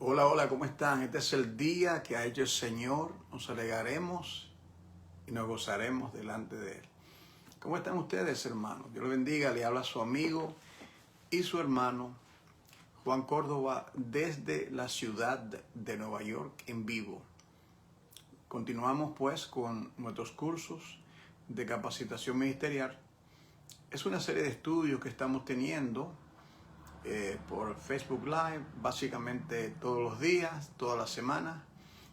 Hola, hola, ¿cómo están? Este es el día que ha hecho el Señor. Nos alegraremos y nos gozaremos delante de Él. ¿Cómo están ustedes, hermanos? Dios los bendiga. Le habla su amigo y su hermano Juan Córdoba desde la ciudad de Nueva York en vivo. Continuamos pues con nuestros cursos de capacitación ministerial. Es una serie de estudios que estamos teniendo por Facebook Live, básicamente todos los días, todas las semanas,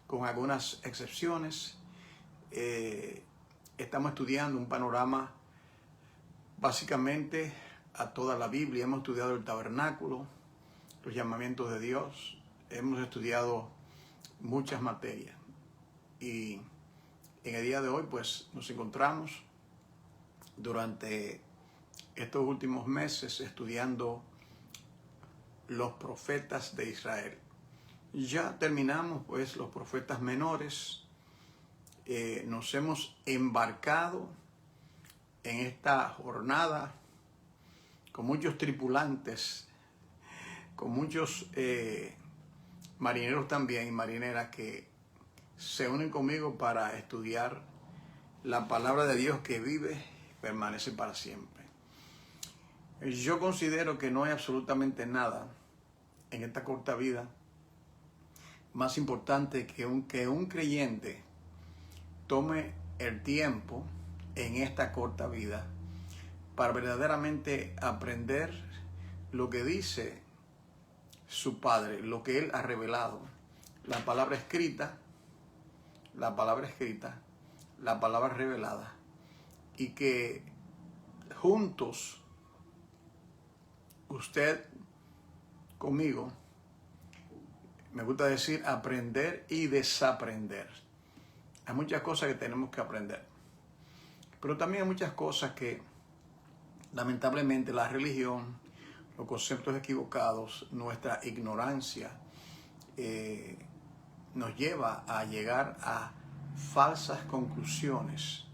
con algunas excepciones. Estamos estudiando un panorama básicamente a toda la Biblia. Hemos estudiado el tabernáculo, los llamamientos de Dios, hemos estudiado muchas materias y en el día de hoy pues nos encontramos durante estos últimos meses estudiando los profetas de Israel. Ya terminamos pues los profetas menores. Nos hemos embarcado en esta jornada con muchos tripulantes, con muchos marineros también y marineras que se unen conmigo para estudiar la palabra de Dios que vive y permanece para siempre. Yo considero que no hay absolutamente nada en esta corta vida más importante que un creyente tome el tiempo en esta corta vida para verdaderamente aprender lo que dice su Padre, lo que Él ha revelado, la palabra escrita, la palabra revelada, y que juntos, usted conmigo, me gusta decir aprender y desaprender. Hay muchas cosas que tenemos que aprender, pero también hay muchas cosas que lamentablemente la religión, los conceptos equivocados, nuestra ignorancia nos lleva a llegar a falsas conclusiones,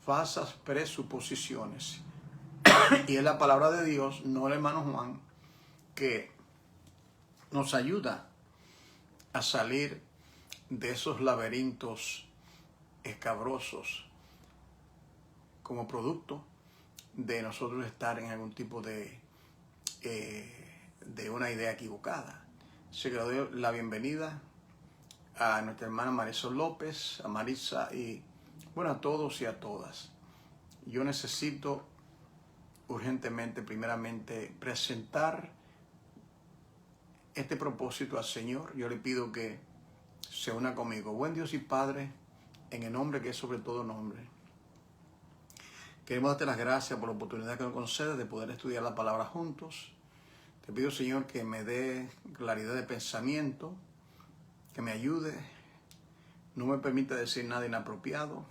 falsas presuposiciones. Y es la palabra de Dios, no el hermano Juan, que nos ayuda a salir de esos laberintos escabrosos como producto de nosotros estar en algún tipo de una idea equivocada. Se le doy la bienvenida a nuestra hermana Marisol López, a Marisa y bueno, a todos y a todas. Yo necesito urgentemente, primeramente, presentar este propósito al Señor. Yo le pido que se una conmigo. Buen Dios y Padre, en el nombre que es sobre todo nombre, queremos darte las gracias por la oportunidad que nos concedes de poder estudiar la palabra juntos. Te pido, Señor, que me dé claridad de pensamiento, que me ayude, no me permita decir nada inapropiado,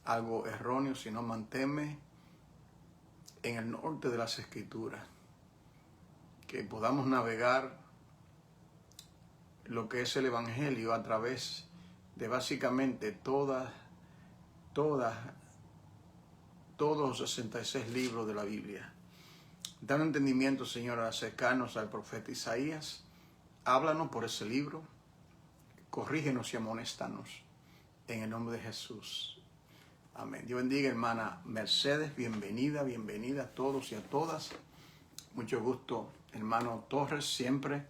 algo erróneo, sino manténme en el norte de las Escrituras, que podamos navegar lo que es el Evangelio a través de básicamente todos los 66 libros de la Biblia. Danos entendimiento, Señor, al acercarnos al profeta Isaías. Háblanos por ese libro, corrígenos y amonéstanos en el nombre de Jesús. Amén. Dios bendiga, hermana Mercedes, bienvenida a todos y a todas. Mucho gusto, hermano Torres, siempre.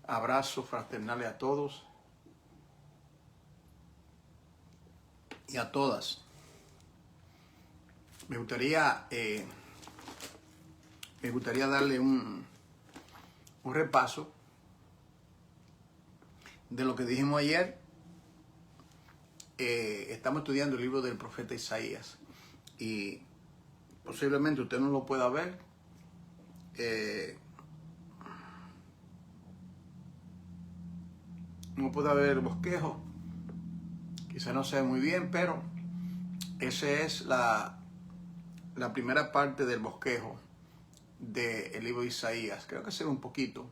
Abrazos fraternales a todos y a todas. Me gustaría darle un repaso de lo que dijimos ayer. Estamos estudiando el libro del profeta Isaías y posiblemente usted no lo pueda ver. No puede ver el bosquejo, quizá no se ve muy bien, pero esa es la primera parte del bosquejo del libro de Isaías. Creo que se ve un poquito.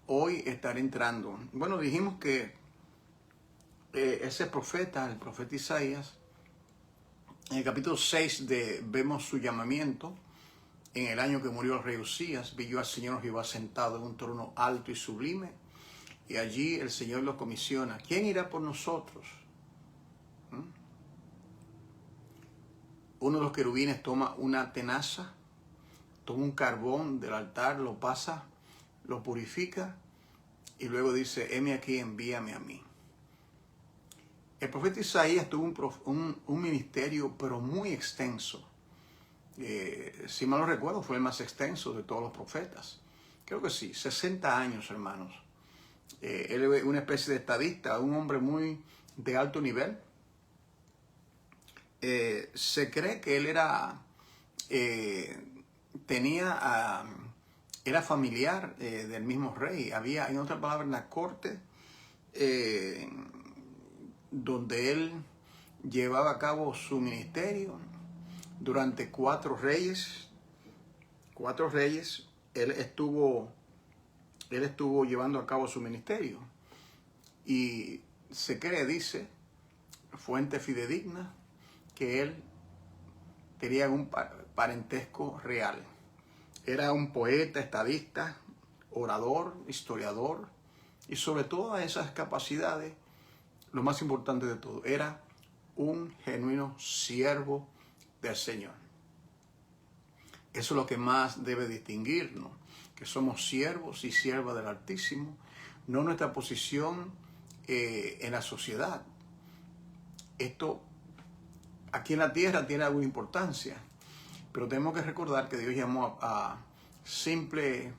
Hoy estaré entrando. Bueno, dijimos que ese profeta, el profeta Isaías, en el capítulo 6 vemos su llamamiento. En el año que murió el rey Usías, vi yo al Señor Jehová sentado en un trono alto y sublime, y allí el Señor lo comisiona. ¿Quién irá por nosotros? Uno de los querubines toma una tenaza, toma un carbón del altar, lo pasa, lo purifica, y luego dice, heme aquí, envíame a mí. El profeta Isaías tuvo un ministerio, pero muy extenso. Si mal no recuerdo, fue el más extenso de todos los profetas. Creo que sí, 60 años, hermanos. Él es una especie de estadista, un hombre muy de alto nivel. Se cree que él era familiar del mismo rey. Había, en otras palabras, en la corte donde él llevaba a cabo su ministerio durante 4 reyes. 4 reyes, él estuvo llevando a cabo su ministerio. Y se cree, dice, fuente fidedigna, que él tenía un parentesco real. Era un poeta, estadista, orador, historiador, y sobre todas esas capacidades, lo más importante de todo, era un genuino siervo del Señor. Eso es lo que más debe distinguirnos, que somos siervos y siervas del Altísimo, no nuestra posición en la sociedad. Esto aquí en la tierra tiene alguna importancia, pero tenemos que recordar que Dios llamó a simples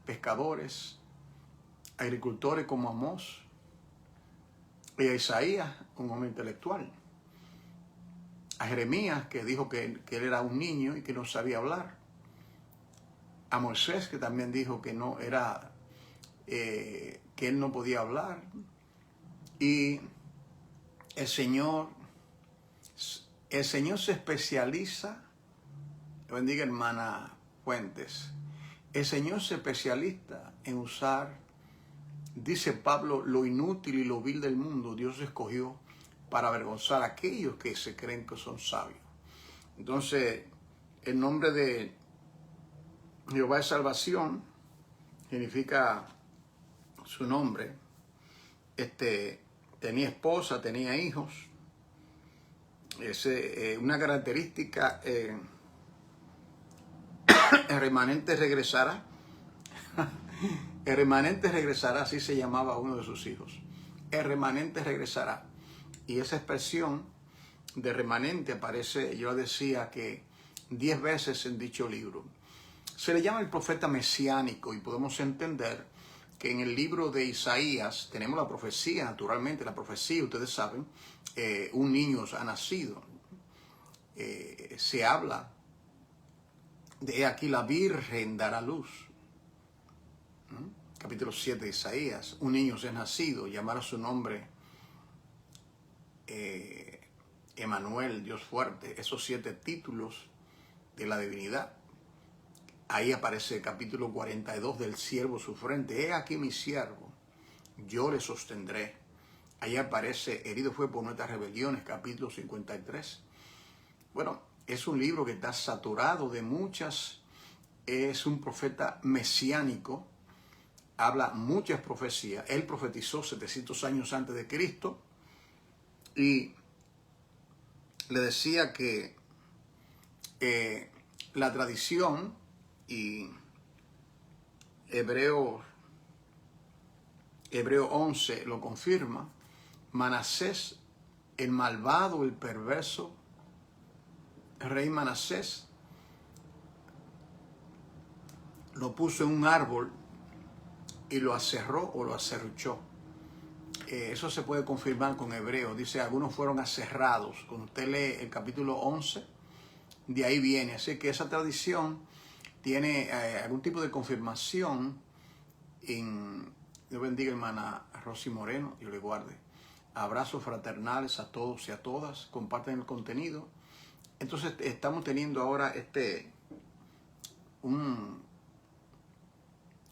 pescadores, agricultores como Amós, y a Isaías, un hombre intelectual, a Jeremías, que dijo que él era un niño y que no sabía hablar, a Moisés, que también dijo que no era, que él no podía hablar, y el Señor se especializa, bendiga hermana Fuentes, el Señor se especializa en usar, dice Pablo, lo inútil y lo vil del mundo. Dios escogió para avergonzar a aquellos que se creen que son sabios. Entonces, el nombre de Jehová es salvación, significa su nombre. Tenía esposa, tenía hijos. Una característica, el remanente regresará. El remanente regresará, así se llamaba uno de sus hijos. El remanente regresará. Y esa expresión de remanente aparece, yo decía que 10 veces en dicho libro. Se le llama el profeta mesiánico y podemos entender que en el libro de Isaías tenemos la profecía, naturalmente la profecía, ustedes saben, un niño ha nacido. Se habla de aquí la Virgen dará luz. Capítulo 7 de Isaías, un niño se ha nacido, llamará su nombre Emanuel, Dios fuerte, esos 7 títulos de la divinidad. Ahí aparece el capítulo 42 del siervo sufriente. He aquí mi siervo, yo le sostendré. Ahí aparece, herido fue por nuestras rebeliones, capítulo 53. Bueno, es un libro que está saturado de muchas, es un profeta mesiánico, habla muchas profecías. Él profetizó 700 años antes de Cristo y le decía que la tradición y Hebreo 11 lo confirma. Manasés, el malvado, el perverso, el rey Manasés, lo puso en un árbol y lo aserró o lo aserruchó. Eso se puede confirmar con Hebreo. Dice, algunos fueron aserrados. Cuando usted lee el capítulo 11, de ahí viene. Así que esa tradición tiene algún tipo de confirmación en... Dios bendiga hermana Rosy Moreno, Dios le guarde. Abrazos fraternales a todos y a todas. Comparten el contenido. Entonces estamos teniendo ahora un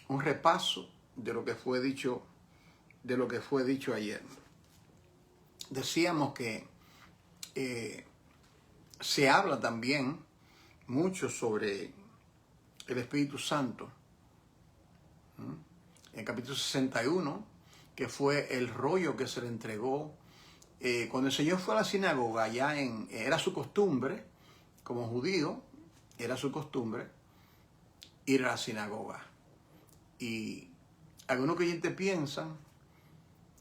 repaso de lo que fue dicho ayer. Decíamos que se habla también mucho sobre el Espíritu Santo. En el capítulo 61, que fue el rollo que se le entregó. Cuando el Señor fue a la sinagoga, era su costumbre, como judío, era su costumbre ir a la sinagoga. Y algunos creyentes piensan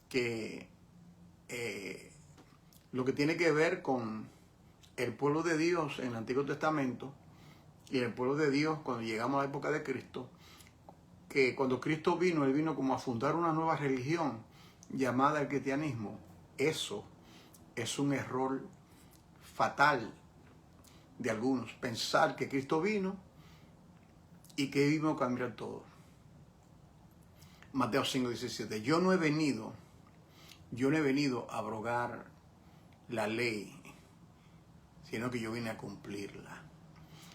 que lo que tiene que ver con el pueblo de Dios en el Antiguo Testamento y el pueblo de Dios cuando llegamos a la época de Cristo, que cuando Cristo vino, Él vino como a fundar una nueva religión llamada el cristianismo. Eso es un error fatal de algunos, pensar que Cristo vino y que vino a cambiar todo. Mateo 5:17, yo no he venido a abrogar la ley, sino que yo vine a cumplirla.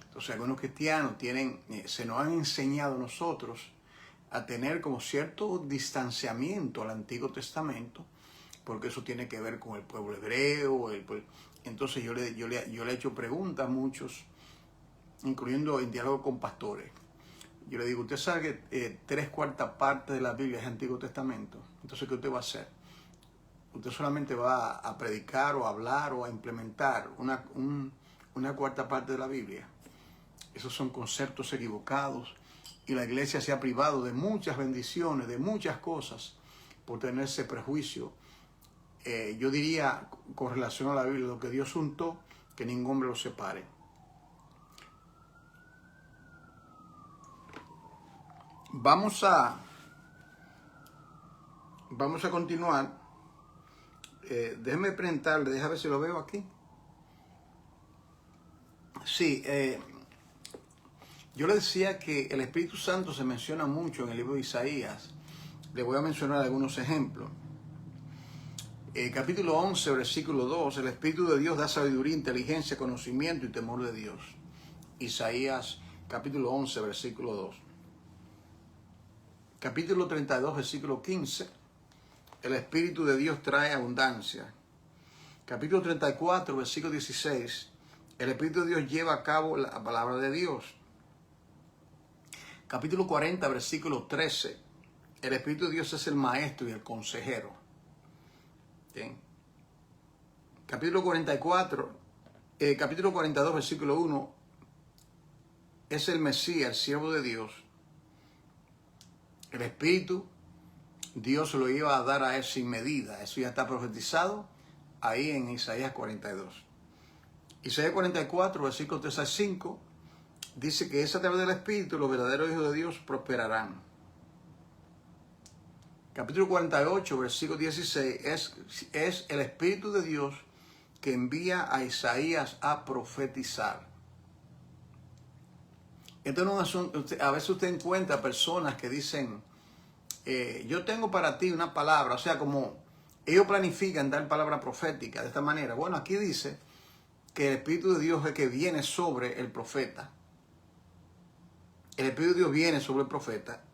Entonces algunos cristianos se nos han enseñado a nosotros a tener como cierto distanciamiento al Antiguo Testamento, porque eso tiene que ver con el pueblo hebreo. Entonces yo le he hecho preguntas a muchos, incluyendo en diálogo con pastores. Yo le digo, usted sabe que 3/4 partes de la Biblia es Antiguo Testamento. Entonces, ¿qué usted va a hacer? Usted solamente va a predicar o a hablar o a implementar una 1/4 parte de la Biblia. Esos son conceptos equivocados y la iglesia se ha privado de muchas bendiciones, de muchas cosas por tener ese prejuicio. Yo diría, con relación a la Biblia, lo que Dios untó, que ningún hombre lo separe. Vamos a continuar. Déjeme presentarle, déjame ver si lo veo aquí. Sí, yo le decía que el Espíritu Santo se menciona mucho en el libro de Isaías. Le voy a mencionar algunos ejemplos. Capítulo 11, versículo 2, el Espíritu de Dios da sabiduría, inteligencia, conocimiento y temor de Dios. Isaías, capítulo 11, versículo 2. Capítulo 32, versículo 15, el Espíritu de Dios trae abundancia. Capítulo 34, versículo 16, el Espíritu de Dios lleva a cabo la palabra de Dios. Capítulo 40, versículo 13, el Espíritu de Dios es el maestro y el consejero. Bien. Capítulo 42, versículo 1, es el Mesías, el siervo de Dios. El Espíritu, Dios lo iba a dar a él sin medida. Eso ya está profetizado ahí en Isaías 42. Isaías 44, versículos 3 al 5, dice que es a través del Espíritu los verdaderos hijos de Dios prosperarán. Capítulo 48, versículo 16, es el Espíritu de Dios que envía a Isaías a profetizar. Entonces, a veces usted encuentra personas que dicen, yo tengo para ti una palabra, o sea, como ellos planifican dar palabra profética de esta manera. Bueno, aquí dice que el Espíritu de Dios es el que viene sobre el profeta. El Espíritu de Dios viene sobre el profeta.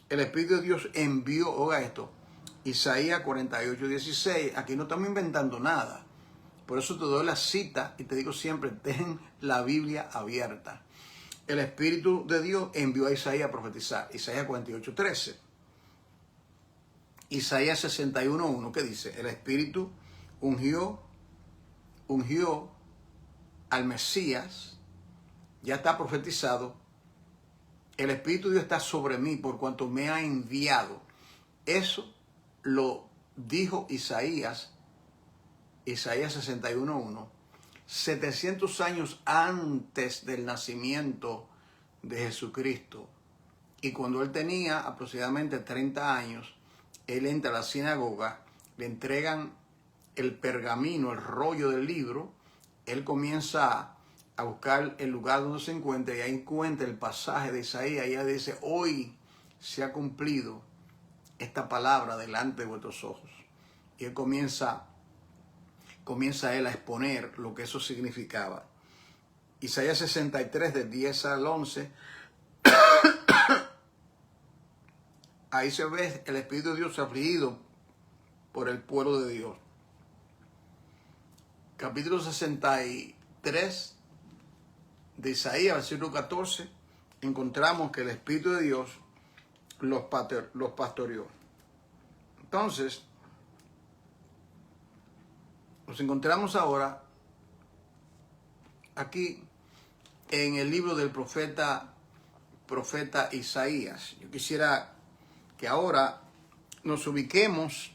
El Espíritu de Dios envió, oiga esto, Isaías 48, 16. Aquí no estamos inventando nada. Por eso te doy la cita y te digo siempre, ten la Biblia abierta. El Espíritu de Dios envió a Isaías a profetizar. Isaías 48, 13. Isaías 61, 1, ¿qué dice? El Espíritu ungió al Mesías, ya está profetizado. El Espíritu de Dios está sobre mí por cuanto me ha enviado. Eso lo dijo Isaías 61, 1. 700 años antes del nacimiento de Jesucristo. Y cuando él tenía aproximadamente 30 años, él entra a la sinagoga, le entregan el pergamino, el rollo del libro, él comienza a buscar el lugar donde se encuentra y ahí encuentra el pasaje de Isaías y ella dice, hoy se ha cumplido esta palabra delante de vuestros ojos. Y él comienza él a exponer lo que eso significaba. Isaías 63, del 10 al 11, ahí se ve el Espíritu de Dios afligido por el pueblo de Dios. Capítulo 63 de Isaías, versículo 14, encontramos que el Espíritu de Dios los pastoreó. Entonces, nos encontramos ahora aquí en el libro del profeta Isaías. Yo quisiera que ahora nos ubiquemos.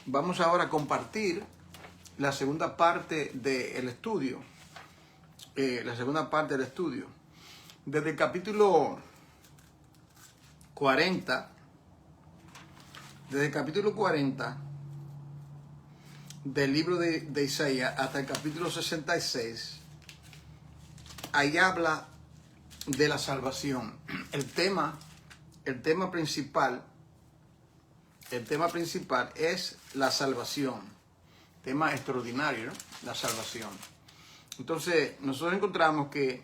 Vamos ahora a compartir la segunda parte del estudio. Desde el capítulo 40. Desde el capítulo 40 del libro de Isaías hasta el capítulo 66, ahí habla de la salvación. El tema principal es la salvación. Tema extraordinario, ¿no? La salvación. Entonces, nosotros encontramos que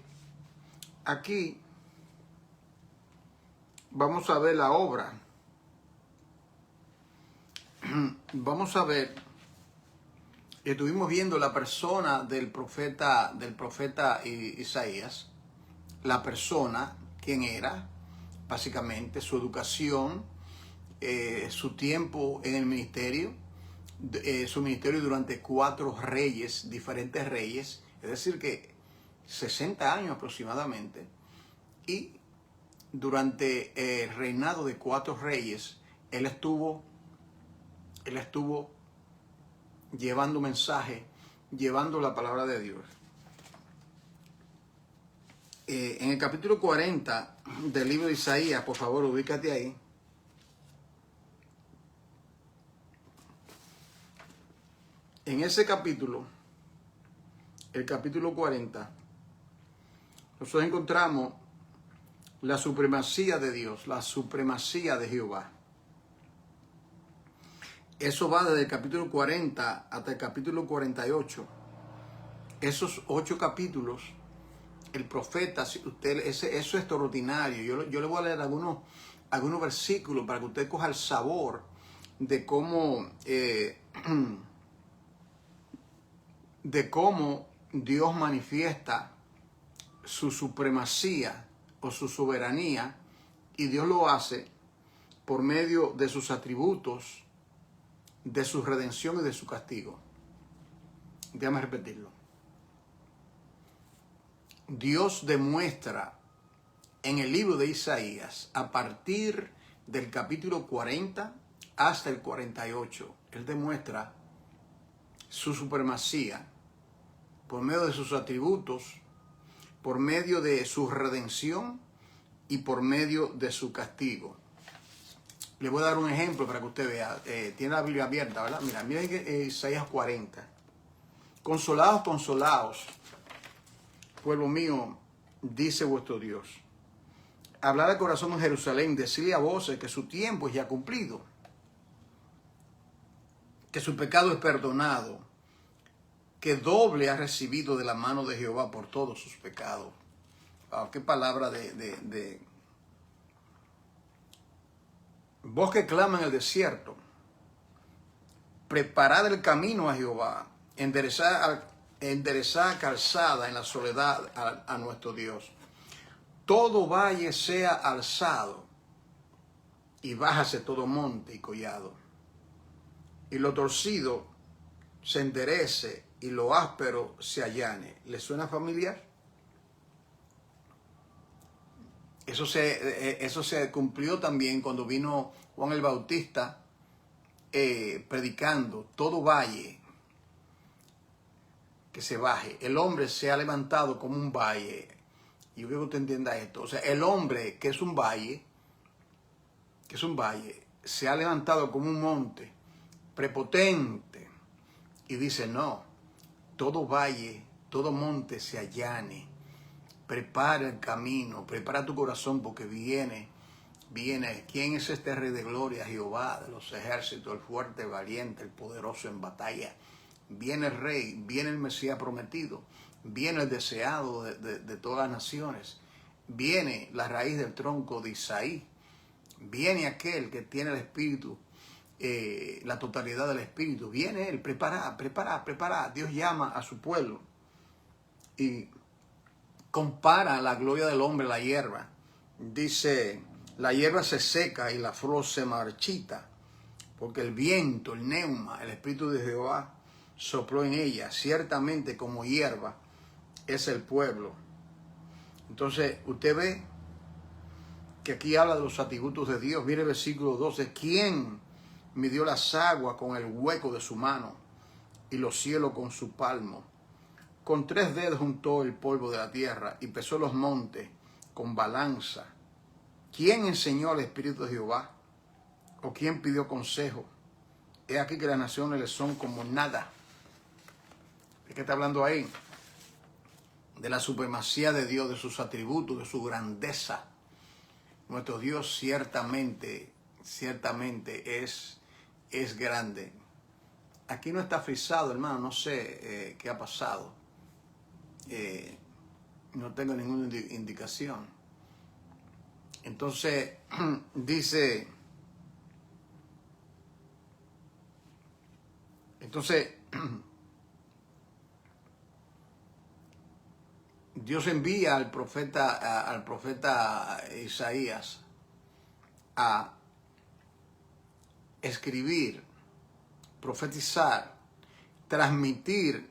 aquí vamos a ver la obra. Vamos a ver, estuvimos viendo la persona del profeta Isaías, la persona, quién era, básicamente, su educación, su tiempo en el ministerio, su ministerio durante 4 reyes, diferentes reyes, es decir que 60 años aproximadamente, y durante el reinado de 4 reyes, él estuvo llevando mensaje, llevando la palabra de Dios. En el capítulo 40 del libro de Isaías, por favor, ubícate ahí. En ese capítulo, el capítulo 40, nosotros encontramos la supremacía de Dios, la supremacía de Jehová. Eso va desde el capítulo 40 hasta el capítulo 48. Esos 8 capítulos, el profeta, eso es extraordinario. Yo le voy a leer algunos versículos para que usted coja el sabor de cómo Dios manifiesta su supremacía o su soberanía, y Dios lo hace por medio de sus atributos, de su redención y de su castigo. Déjame repetirlo. Dios demuestra en el libro de Isaías, a partir del capítulo 40 hasta el 48, Él demuestra su supremacía por medio de sus atributos, por medio de su redención y por medio de su castigo. Le voy a dar un ejemplo para que usted vea. Tiene la Biblia abierta, ¿verdad? Mira Isaías 40. Consolados, consolados, pueblo mío, dice vuestro Dios. Hablar al corazón de Jerusalén, decirle a voces que su tiempo es ya cumplido, que su pecado es perdonado, que doble ha recibido de la mano de Jehová por todos sus pecados. Wow, qué palabra de voz que clama en el desierto. Preparad el camino a Jehová, enderezad calzada en la soledad a nuestro Dios. Todo valle sea alzado y bájase todo monte y collado, y lo torcido se enderece y lo áspero se allane. ¿Le suena familiar? Eso se cumplió también cuando vino Juan el Bautista predicando: todo valle que se baje. El hombre se ha levantado como un valle. Y yo quiero que usted entienda esto. O sea, el hombre que es un valle, se ha levantado como un monte prepotente. Y dice: no, todo valle, todo monte se allane. Prepara el camino, prepara tu corazón, porque viene. ¿Quién es este Rey de Gloria? Jehová de los ejércitos, el fuerte, el valiente, el poderoso en batalla. Viene el Rey, viene el Mesías prometido, viene el deseado de todas las naciones, viene la raíz del tronco de Isaí, viene aquel que tiene el Espíritu, la totalidad del Espíritu, viene Él. Prepara. Dios llama a su pueblo. Y compara la gloria del hombre a la hierba. Dice, la hierba se seca y la flor se marchita, porque el viento, el neuma, el Espíritu de Jehová sopló en ella. Ciertamente como hierba es el pueblo. Entonces, usted ve que aquí habla de los atributos de Dios. Mire el versículo 12. ¿Quién midió las aguas con el hueco de su mano y los cielos con su palmo? Con 3 dedos juntó el polvo de la tierra y pesó los montes con balanza. ¿Quién enseñó al Espíritu de Jehová? ¿O quién pidió consejo? He aquí que las naciones le son como nada. ¿De qué está hablando ahí? De la supremacía de Dios, de sus atributos, de su grandeza. Nuestro Dios ciertamente es grande. Aquí no está frisado, hermano, no sé qué ha pasado. No tengo ninguna indicación. Entonces, dice... Dios envía al profeta Isaías a escribir, profetizar, transmitir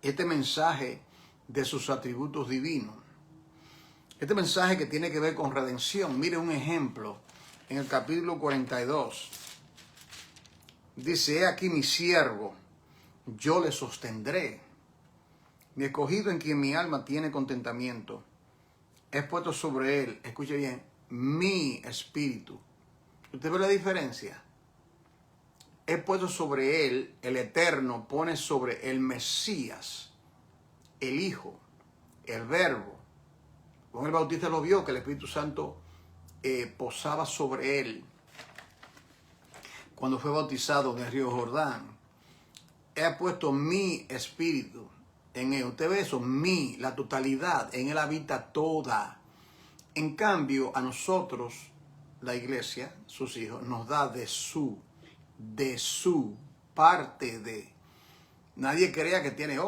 este mensaje de sus atributos divinos. Este mensaje que tiene que ver con redención. Mire un ejemplo en el capítulo 42. Dice, he aquí mi siervo, yo le sostendré. Mi escogido en quien mi alma tiene contentamiento. He puesto sobre él, escuche bien, mi espíritu. ¿Usted ve la diferencia? He puesto sobre él, el Eterno pone sobre el Mesías, el Hijo, el Verbo. Juan el Bautista lo vio, que el Espíritu Santo posaba sobre él cuando fue bautizado en el río Jordán. He puesto mi espíritu en él. Usted ve eso, la totalidad, en él habita toda. En cambio, a nosotros, la iglesia, sus hijos, nos da de su parte de. Nadie crea que tiene,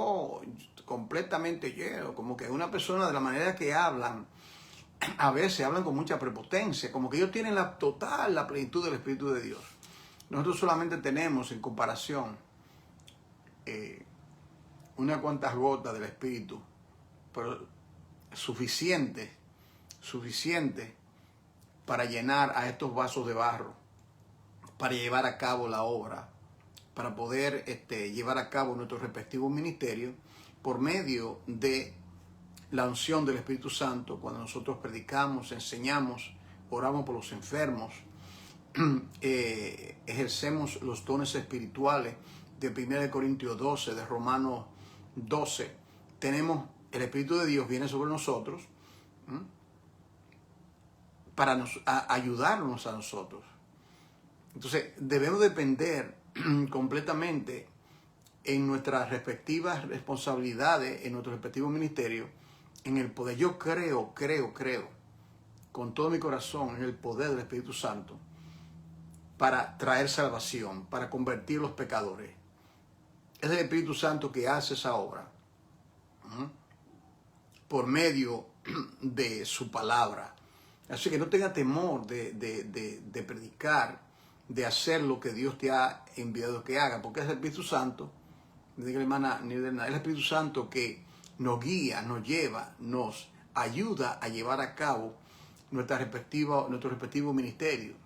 completamente lleno, como que una persona de la manera que hablan, a veces hablan con mucha prepotencia, como que ellos tienen la plenitud del Espíritu de Dios. Nosotros solamente tenemos, en comparación, unas cuantas gotas del Espíritu, pero suficiente para llenar a estos vasos de barro, para llevar a cabo la obra, para poder llevar a cabo nuestros respectivos ministerios por medio de la unción del Espíritu Santo. Cuando nosotros predicamos, enseñamos, oramos por los enfermos, ejercemos los dones espirituales de 1 Corintios 12, de Romanos 12, tenemos el Espíritu de Dios viene sobre nosotros para ayudarnos a nosotros. Entonces debemos depender completamente en nuestras respectivas responsabilidades, en nuestros respectivos ministerios, en el poder. Yo creo con todo mi corazón en el poder del Espíritu Santo para traer salvación, para convertir los pecadores. Es el Espíritu Santo que hace esa obra por medio de su palabra. Así que no tenga temor de predicar, de hacer lo que Dios te ha enviado que haga, porque es el Espíritu Santo, diga la hermana, es el Espíritu Santo que nos guía, nos lleva, nos ayuda a llevar a cabo nuestro respectivo ministerio.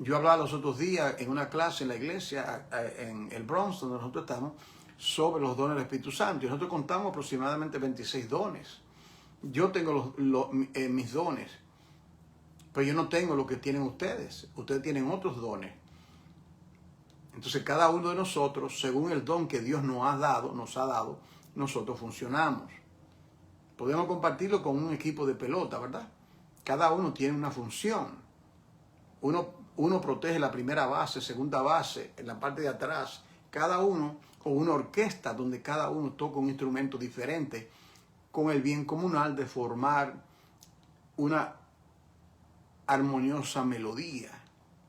Yo hablaba los otros días en una clase en la iglesia, en el Bronx, donde nosotros estamos, sobre los dones del Espíritu Santo. Y nosotros contamos aproximadamente 26 dones. Yo tengo mis dones, pero yo no tengo lo que tienen ustedes. Ustedes tienen otros dones. Entonces cada uno de nosotros, según el don que Dios nos ha dado, nosotros funcionamos. Podemos compartirlo con un equipo de pelota, ¿verdad? Cada uno tiene una función. Uno protege la primera base, segunda base, en la parte de atrás. Cada uno, o una orquesta donde cada uno toca un instrumento diferente, con el bien comunal de formar una armoniosa melodía.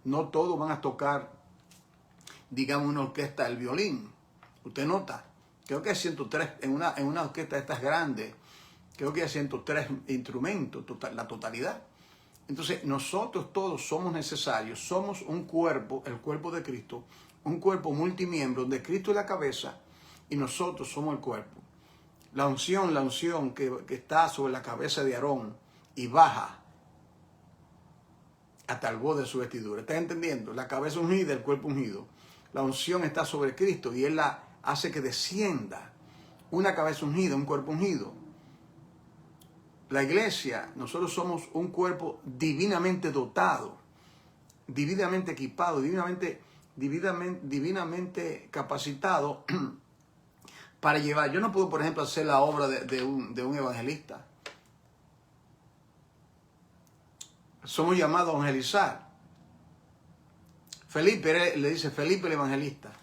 No todos van a tocar, digamos, una orquesta del violín. Usted nota, creo que 103, en una orquesta de estas grandes, creo que hay 103 instrumentos, la totalidad. Entonces, nosotros todos somos necesarios, somos un cuerpo, el cuerpo de Cristo, un cuerpo multimiembro, donde Cristo es la cabeza y nosotros somos el cuerpo. La unción que está sobre la cabeza de Aarón y baja hasta el borde de su vestidura. ¿Estás entendiendo? La cabeza ungida, el cuerpo ungido. La unción está sobre Cristo y Él la hace que descienda. Una cabeza ungida, un cuerpo ungido. La iglesia, nosotros somos un cuerpo divinamente dotado, divinamente equipado, divinamente capacitado para llevar. Yo no puedo, por ejemplo, hacer la obra de un evangelista. Somos llamados a evangelizar. Felipe le dice Felipe el evangelista.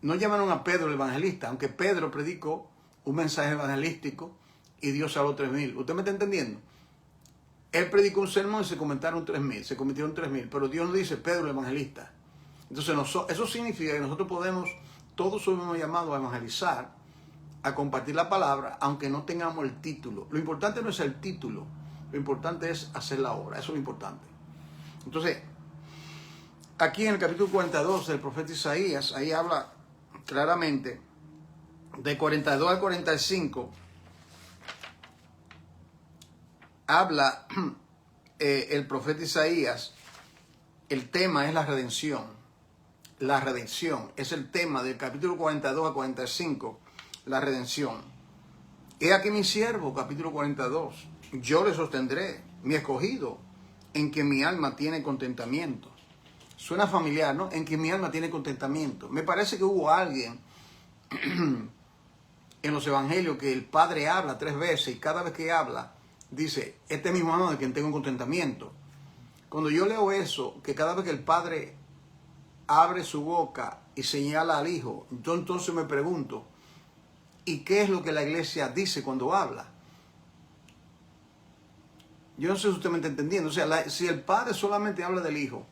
No llamaron a Pedro el evangelista, aunque Pedro predicó un mensaje evangelístico y Dios salvó 3,000. ¿Usted me está entendiendo? Él predicó un sermón y se convirtieron 3,000, pero Dios nos dice Pedro el evangelista. Entonces eso significa que nosotros todos somos llamados a evangelizar, a compartir la palabra, aunque no tengamos el título. Lo importante no es el título, lo importante es hacer la obra, eso es lo importante. Entonces, aquí en el capítulo 42 del profeta Isaías, ahí habla claramente, de 42 al 45, habla el profeta Isaías, el tema es la redención. La redención es el tema del capítulo 42 a 45, la redención. He aquí mi siervo, capítulo 42, yo le sostendré, mi escogido, en que mi alma tiene contentamiento. Suena familiar, ¿no? En que mi alma tiene contentamiento. Me parece que hubo alguien en los evangelios que el Padre habla 3 veces y cada vez que habla dice, este mismo alma de quien tengo contentamiento. Cuando yo leo eso, que cada vez que el Padre abre su boca y señala al Hijo, yo entonces me pregunto, ¿y qué es lo que la iglesia dice cuando habla? Yo no sé si usted me está entendiendo. O sea, si el Padre solamente habla del Hijo,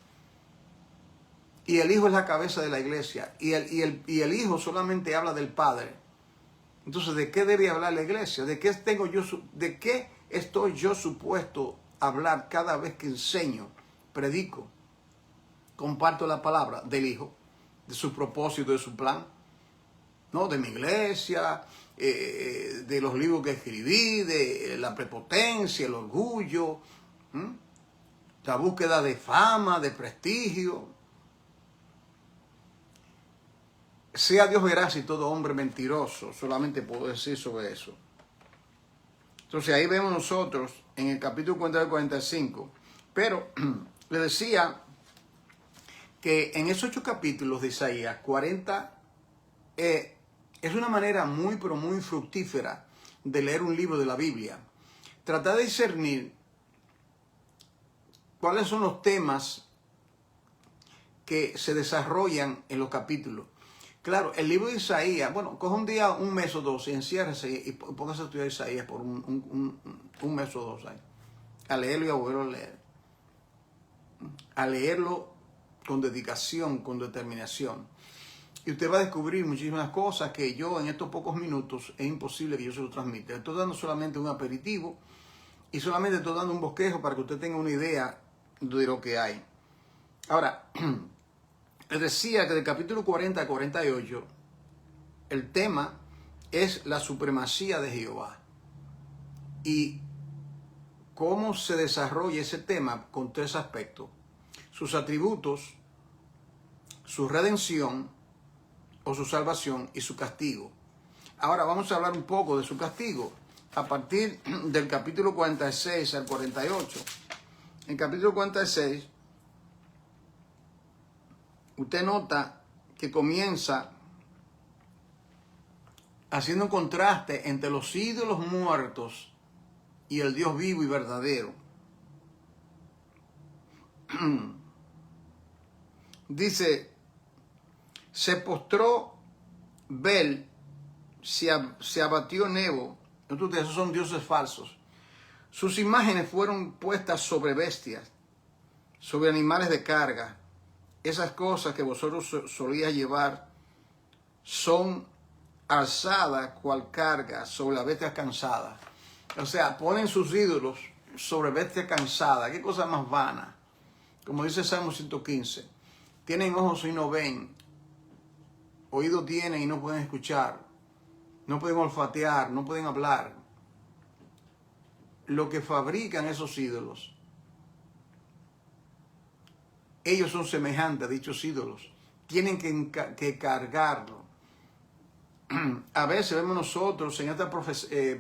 y el Hijo es la cabeza de la iglesia, y el Hijo solamente habla del Padre, entonces, ¿de qué debe hablar la iglesia? ¿De qué estoy yo supuesto a hablar cada vez que enseño, predico, comparto la palabra del Hijo, de su propósito, de su plan? ¿No? De mi iglesia, de los libros que escribí, de la prepotencia, el orgullo, la búsqueda de fama, de prestigio. Sea Dios veraz y todo hombre mentiroso, solamente puedo decir sobre eso. Entonces ahí vemos nosotros en el capítulo 45, pero le decía que en esos 8 capítulos de Isaías, 40 es una manera muy, pero muy fructífera de leer un libro de la Biblia. Tratar de discernir cuáles son los temas que se desarrollan en los capítulos. Claro, el libro de Isaías, bueno, coge un día, un mes o dos y enciérrese y póngase a estudiar Isaías por un mes o 2 años. A leerlo y a volverlo a leer. A leerlo con dedicación, con determinación. Y usted va a descubrir muchísimas cosas que yo en estos pocos minutos es imposible que yo se lo transmita. Estoy dando solamente un aperitivo y solamente estoy dando un bosquejo para que usted tenga una idea de lo que hay. Ahora, les decía que del capítulo 40 a 48, el tema es la supremacía de Jehová. Y cómo se desarrolla ese tema con 3 aspectos. Sus atributos, su redención o su salvación y su castigo. Ahora vamos a hablar un poco de su castigo a partir del capítulo 46 al 48. En el capítulo 46, usted nota que comienza haciendo un contraste entre los ídolos muertos y el Dios vivo y verdadero. Dice, se postró Bel, se abatió Nebo. Entonces, esos son dioses falsos. Sus imágenes fueron puestas sobre bestias, sobre animales de carga. Esas cosas que vosotros solíais llevar son alzada cual carga sobre la bestia cansada. O sea, ponen sus ídolos sobre bestia cansada. Qué cosa más vana. Como dice Salmo 115. Tienen ojos y no ven. Oídos tienen y no pueden escuchar. No pueden olfatear, no pueden hablar. Lo que fabrican esos ídolos, ellos son semejantes a dichos ídolos. Tienen que cargarlo. A veces vemos nosotros en estas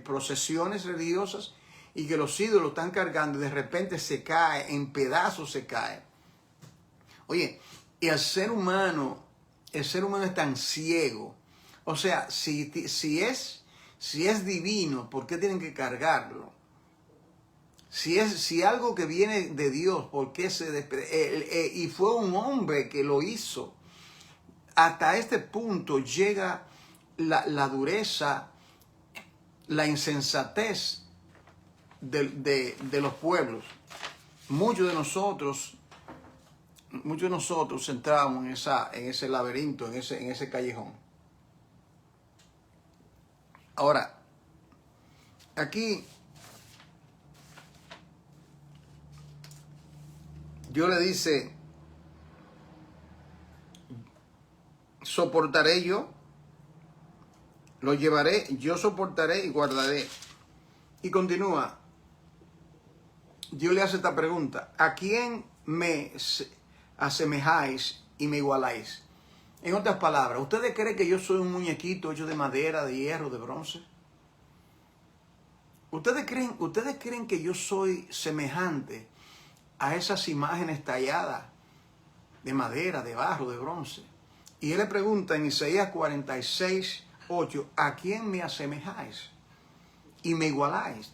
procesiones religiosas y que los ídolos están cargando y de repente se cae, en pedazos se cae. Oye, y el ser humano es tan ciego. O sea, si es divino, ¿por qué tienen que cargarlo? Si algo que viene de Dios, ¿por qué se despide? Y fue un hombre que lo hizo. Hasta este punto llega la dureza, la insensatez de los pueblos. Muchos de nosotros entramos en ese laberinto, en ese callejón. Ahora, aquí Dios le dice, soportaré yo, lo llevaré, yo soportaré y guardaré. Y continúa, Dios le hace esta pregunta, ¿a quién me asemejáis y me igualáis? En otras palabras, ¿ustedes creen que yo soy un muñequito hecho de madera, de hierro, de bronce? ¿Ustedes creen que yo soy semejante a esas imágenes talladas de madera, de barro, de bronce? Y él le pregunta en Isaías 46, 8, ¿a quién me asemejáis y me igualáis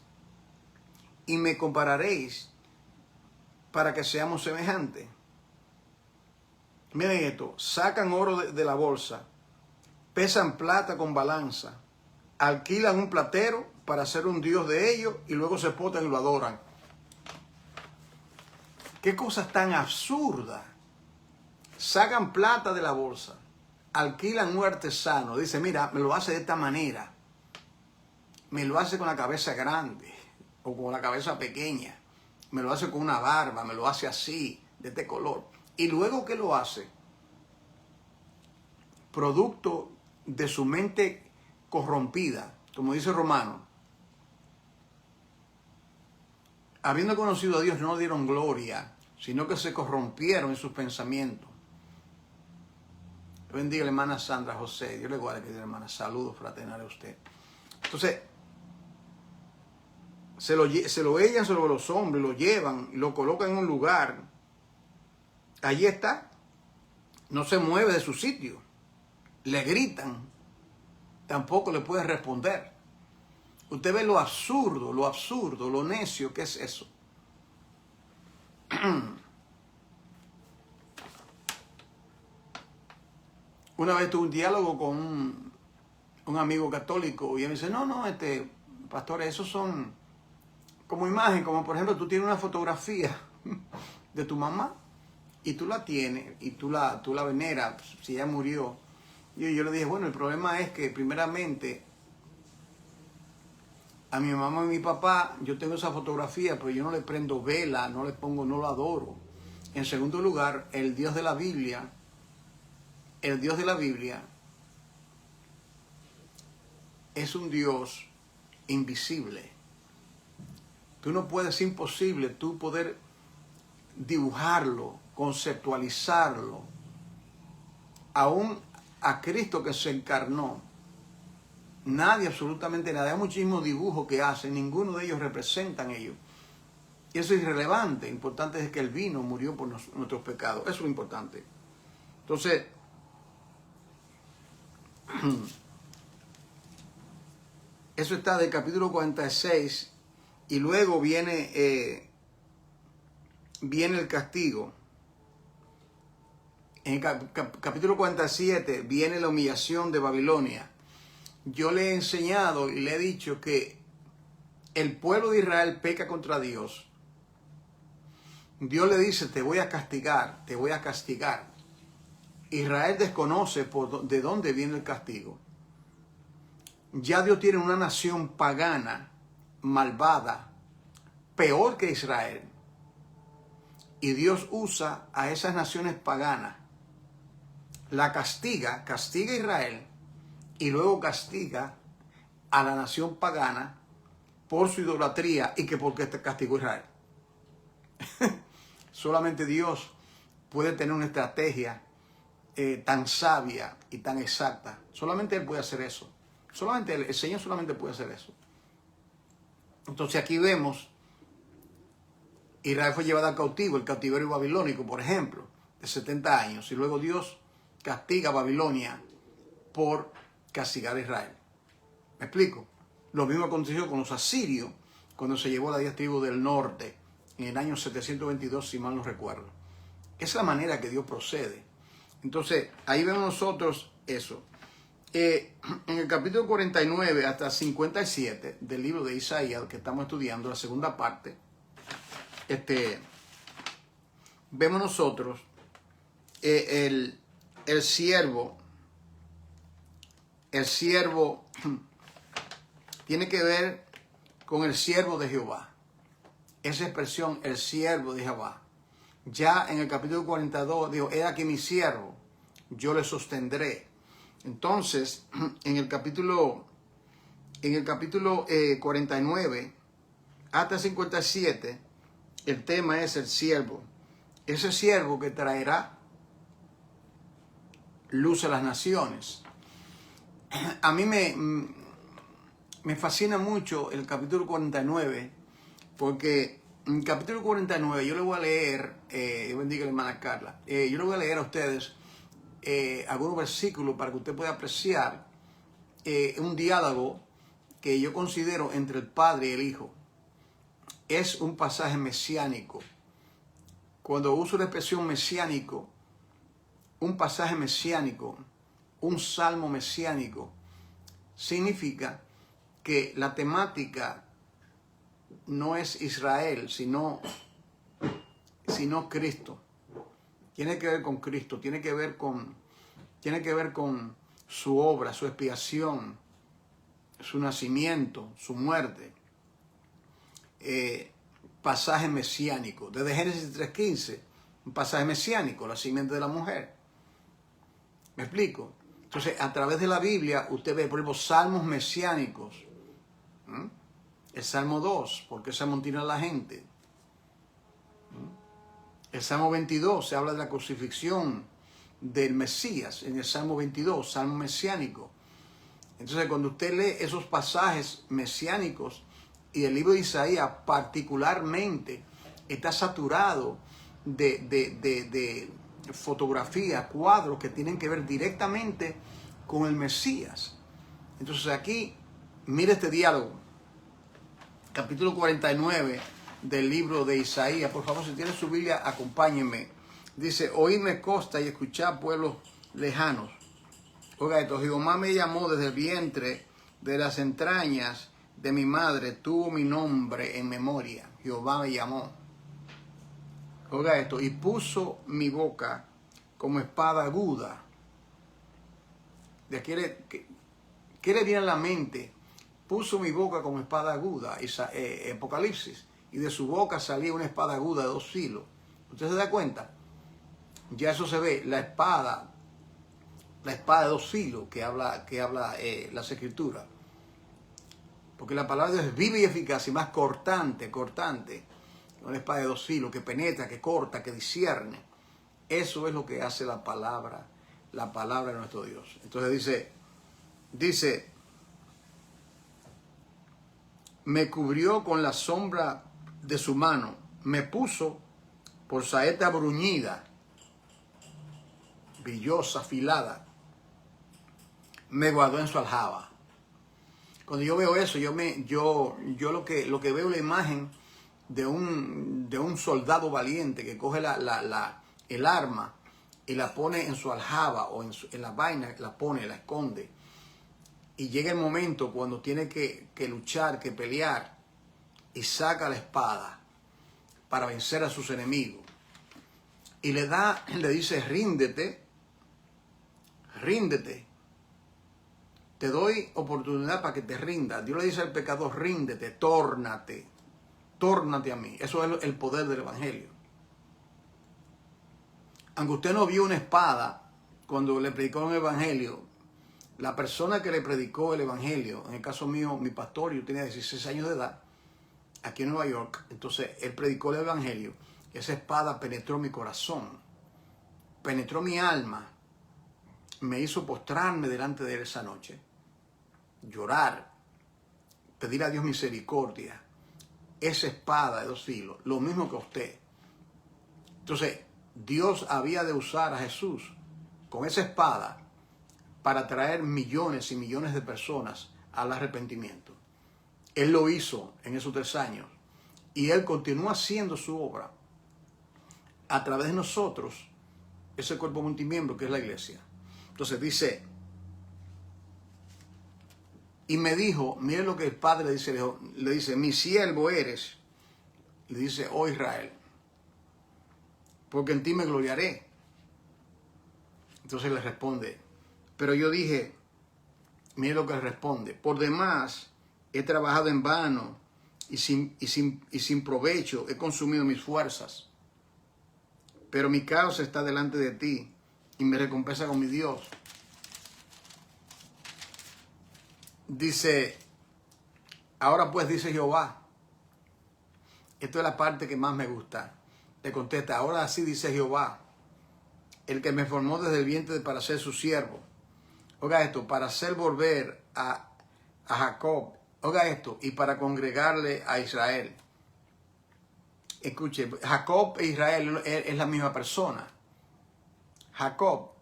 y me compararéis para que seamos semejantes? Miren esto, sacan oro de la bolsa, pesan plata con balanza, alquilan un platero para hacer un dios de ellos y luego se potan y lo adoran. Qué cosas tan absurdas. Sacan plata de la bolsa, alquilan un artesano, dice, mira, me lo hace de esta manera, me lo hace con la cabeza grande o con la cabeza pequeña, me lo hace con una barba, me lo hace así, de este color. Y luego que lo hace, producto de su mente corrompida, como dice Romano, habiendo conocido a Dios no dieron gloria, sino que se corrompieron en sus pensamientos. Dios bendiga a la hermana Sandra José, Dios le guarde, querida hermana, saludos fraternales a usted. Entonces, se lo echan sobre los hombres, lo llevan, lo colocan en un lugar. Allí está, no se mueve de su sitio. Le gritan, tampoco le pueden responder. Usted ve lo absurdo, lo necio que es eso. Una vez tuve un diálogo con un amigo católico y él me dice, no, pastores, esos son como imagen, como por ejemplo tú tienes una fotografía de tu mamá y tú la tienes y tú la veneras, si ella murió. Y yo le dije, bueno, el problema es que primeramente a mi mamá y mi papá, yo tengo esa fotografía, pero yo no le prendo vela, no le pongo, no lo adoro. En segundo lugar, el Dios de la Biblia es un Dios invisible. Tú no puedes, es imposible tú poder dibujarlo, conceptualizarlo. Aún a Cristo que se encarnó, nadie, absolutamente nadie, hay muchísimos dibujos que hacen, ninguno de ellos representan ellos. Y eso es irrelevante, lo importante es que Él vino, murió por nuestros pecados, eso es lo importante. Entonces, eso está del capítulo 46 y luego viene el castigo. En el capítulo 47 viene la humillación de Babilonia. Yo le he enseñado y le he dicho que el pueblo de Israel peca contra Dios. Dios le dice, te voy a castigar, te voy a castigar. Israel desconoce de dónde viene el castigo. ya Dios tiene una nación pagana, malvada, peor que Israel. Y Dios usa a esas naciones paganas, la castiga a Israel y luego castiga a la nación pagana por su idolatría y que porque castigó a Israel. Solamente Dios puede tener una estrategia tan sabia y tan exacta. Solamente Él puede hacer eso. Solamente el Señor solamente puede hacer eso. Entonces aquí vemos, Israel fue llevada a cautivo, el cautiverio babilónico, por ejemplo, de 70 años. Y luego Dios castiga a Babilonia por castigar a Israel. ¿Me explico? Lo mismo aconteció con los asirios cuando se llevó a las 10 tribus del norte en el año 722, si mal no recuerdo. Esa es la manera que Dios procede. Entonces, ahí vemos nosotros eso. En el capítulo 49 hasta 57 del libro de Isaías, que estamos estudiando, la segunda parte, vemos nosotros el siervo tiene que ver con el siervo de Jehová. Esa expresión, el siervo de Jehová. Ya en el capítulo 42 dijo, he aquí mi siervo, yo le sostendré. Entonces, en el capítulo 49 hasta 57, el tema es el siervo. Ese siervo que traerá luz a las naciones. A mí me fascina mucho el capítulo 49, porque en el capítulo 49 yo le voy a leer, Dios bendiga a la hermana Carla, yo le voy a leer a ustedes algunos versículos para que usted pueda apreciar un diálogo que yo considero entre el Padre y el Hijo. Es un pasaje mesiánico. Cuando uso la expresión mesiánico, un pasaje mesiánico, un salmo mesiánico, significa que la temática no es Israel, sino Cristo. Tiene que ver con Cristo, tiene que ver con su obra, su expiación, su nacimiento, su muerte. Pasaje mesiánico. Desde Génesis 3:15, un pasaje mesiánico, la simiente de la mujer. ¿Me explico? Entonces, a través de la Biblia, usted ve, por ejemplo, salmos mesiánicos. El Salmo 2, porque se amontina la gente. El Salmo 22 se habla de la crucifixión del Mesías, en el Salmo 22, Salmo mesiánico. Entonces, cuando usted lee esos pasajes mesiánicos, y el libro de Isaías particularmente está saturado de fotografías, cuadros que tienen que ver directamente con el Mesías. Entonces aquí, mire este diálogo, capítulo 49 del libro de Isaías. Por favor, si tiene su Biblia, acompáñenme. Dice, oídme costa y escuchad pueblos lejanos. Oiga esto, Jehová me llamó desde el vientre, de las entrañas de mi madre, tuvo mi nombre en memoria. Jehová me llamó. Oiga esto, y puso mi boca como espada aguda. ¿De qué le viene a la mente? Puso mi boca como espada aguda, Apocalipsis, y de su boca salía una espada aguda de 2 filos. ¿Usted se da cuenta? Ya eso se ve, la espada de 2 filos que habla las Escrituras. Porque la palabra de Dios es viva y eficaz y más cortante, una espada de 2 filos que penetra, que corta, que discierne. Eso es lo que hace la palabra de nuestro Dios. Entonces dice, me cubrió con la sombra de su mano, me puso por saeta bruñida, brillosa, afilada, me guardó en su aljaba. Cuando yo veo eso, yo lo que veo es la imagen de un soldado valiente que coge el arma y la pone en su aljaba o en la vaina, la esconde. Y llega el momento cuando tiene que luchar, que pelear, y saca la espada para vencer a sus enemigos. Y le dice, ríndete, Te doy oportunidad para que te rindas. Dios le dice al pecador, ríndete, tórnate a mí. Eso es el poder del evangelio. Aunque usted no vio una espada cuando le predicó el evangelio, la persona que le predicó el evangelio, en el caso mío, mi pastor, yo tenía 16 años de edad, aquí en Nueva York, entonces él predicó el evangelio, esa espada penetró mi corazón, penetró mi alma, me hizo postrarme delante de él esa noche, llorar, pedir a Dios misericordia, esa espada de 2 filos, lo mismo que usted. Entonces, Dios había de usar a Jesús con esa espada para traer millones y millones de personas al arrepentimiento. Él lo hizo en esos 3 años y Él continúa haciendo su obra a través de nosotros, ese cuerpo multimiembro que es la iglesia. Entonces dice, y me dijo, mire lo que el Padre le dice, mi siervo eres, le dice, oh Israel, porque en ti me gloriaré. Entonces le responde, pero yo dije, mire lo que responde, por demás he trabajado en vano y sin provecho he consumido mis fuerzas, pero mi causa está delante de ti y me recompensa con mi Dios. Dice, ahora pues dice Jehová, esto es la parte que más me gusta, le contesta, ahora sí dice Jehová, el que me formó desde el vientre para ser su siervo. Oiga esto, para hacer volver a Jacob. Oiga esto, y para congregarle a Israel. Escuche, Jacob e Israel es la misma persona. Jacob,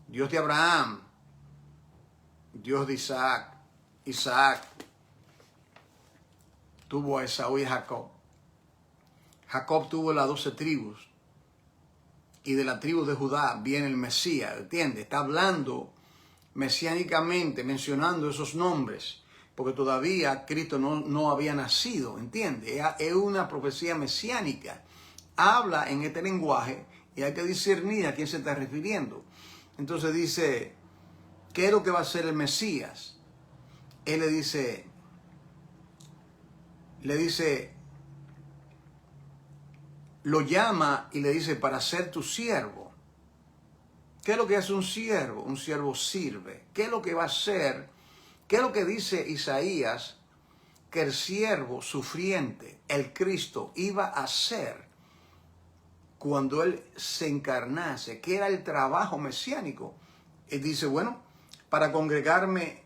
Dios de Abraham, Dios de Isaac. Isaac tuvo a Esaú y Jacob. Jacob tuvo las 12 tribus. Y de la tribu de Judá viene el Mesías, ¿entiende? Está hablando mesiánicamente, mencionando esos nombres, porque todavía Cristo no había nacido, ¿entiende? Es una profecía mesiánica. Habla en este lenguaje y hay que discernir a quién se está refiriendo. Entonces dice, ¿qué es lo que va a hacer el Mesías? Él le dice, lo llama y le dice, para ser tu siervo. ¿Qué es lo que hace un siervo? Un siervo sirve. ¿Qué es lo que va a hacer? ¿Qué es lo que dice Isaías? Que el siervo sufriente, el Cristo, iba a hacer cuando Él se encarnase. ¿Qué era el trabajo mesiánico? Él dice, bueno, para congregarme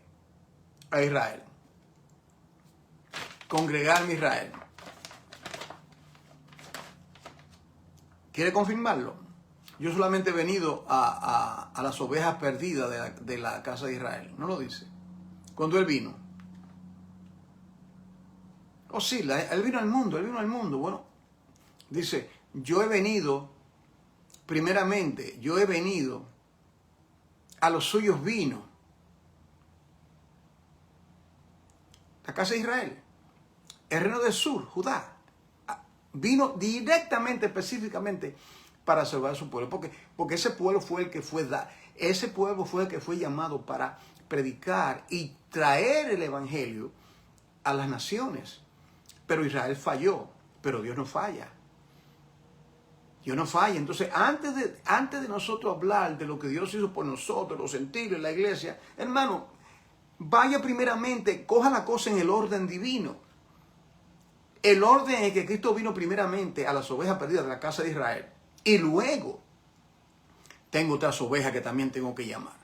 a Israel. Congregarme a Israel. ¿Quiere confirmarlo? Yo solamente he venido a las ovejas perdidas de la casa de Israel. ¿No lo dice? Cuando Él vino. Oh sí, Él vino al mundo. Bueno, dice, yo he venido, primeramente, a los suyos vino. La casa de Israel. El reino del sur, Judá. Vino directamente, específicamente, para salvar a su pueblo. Porque ese pueblo fue el que fue llamado para predicar y traer el evangelio a las naciones. Pero Israel falló, pero Dios no falla. Dios no falla. Entonces, antes de nosotros hablar de lo que Dios hizo por nosotros, los sentidos, la iglesia, hermano, vaya primeramente, coja la cosa en el orden divino. El orden es que Cristo vino primeramente a las ovejas perdidas de la casa de Israel. Y luego tengo otras ovejas que también tengo que llamar.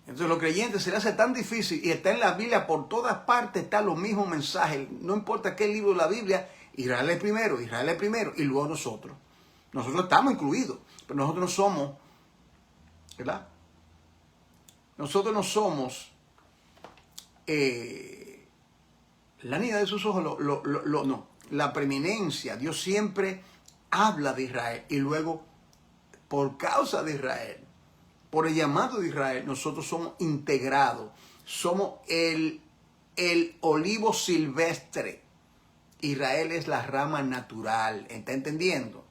Entonces los creyentes se les hace tan difícil y está en la Biblia por todas partes, están los mismos mensajes. No importa qué libro de la Biblia, Israel es primero y luego nosotros. Nosotros estamos incluidos, pero nosotros no somos, ¿verdad? Nosotros no somos la niña de sus ojos, no. La preeminencia, Dios siempre habla de Israel y luego, por causa de Israel, por el llamado de Israel, nosotros somos integrados. Somos el olivo silvestre. Israel es la rama natural. ¿Está entendiendo?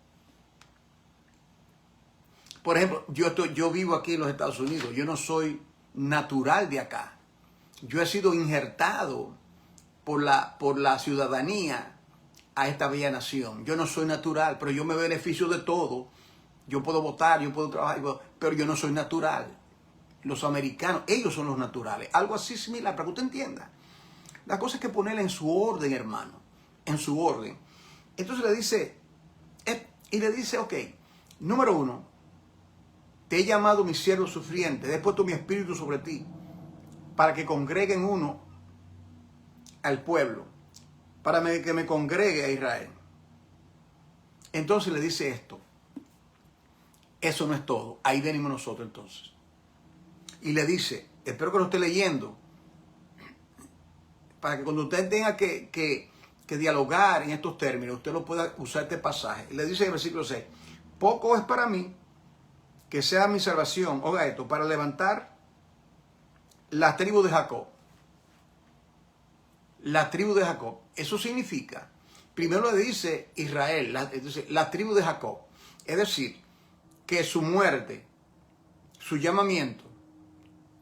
Por ejemplo, yo vivo aquí en los Estados Unidos. Yo no soy natural de acá. Yo he sido injertado por la ciudadanía a esta bella nación. Yo no soy natural, pero yo me beneficio de todo. Yo puedo votar, yo puedo trabajar, pero yo no soy natural. Los americanos, ellos son los naturales. Algo así similar, para que usted entienda. La cosa es que ponerla en su orden, hermano. En su orden. Entonces le dice, ok, número 1, te he llamado mi siervo sufriente, he puesto mi espíritu sobre ti, para que congreguen uno al pueblo, para que me congregue a Israel. Entonces le dice esto. Eso no es todo. Ahí venimos nosotros entonces. Y le dice, espero que lo esté leyendo, para que cuando usted tenga que dialogar en estos términos, usted lo pueda usar este pasaje. Y le dice en el versículo 6, poco es para mí que sea mi salvación, oiga esto, para levantar la tribu de Jacob. La tribu de Jacob. Eso significa, primero le dice Israel, la tribu de Jacob. Es decir, que su muerte, su llamamiento,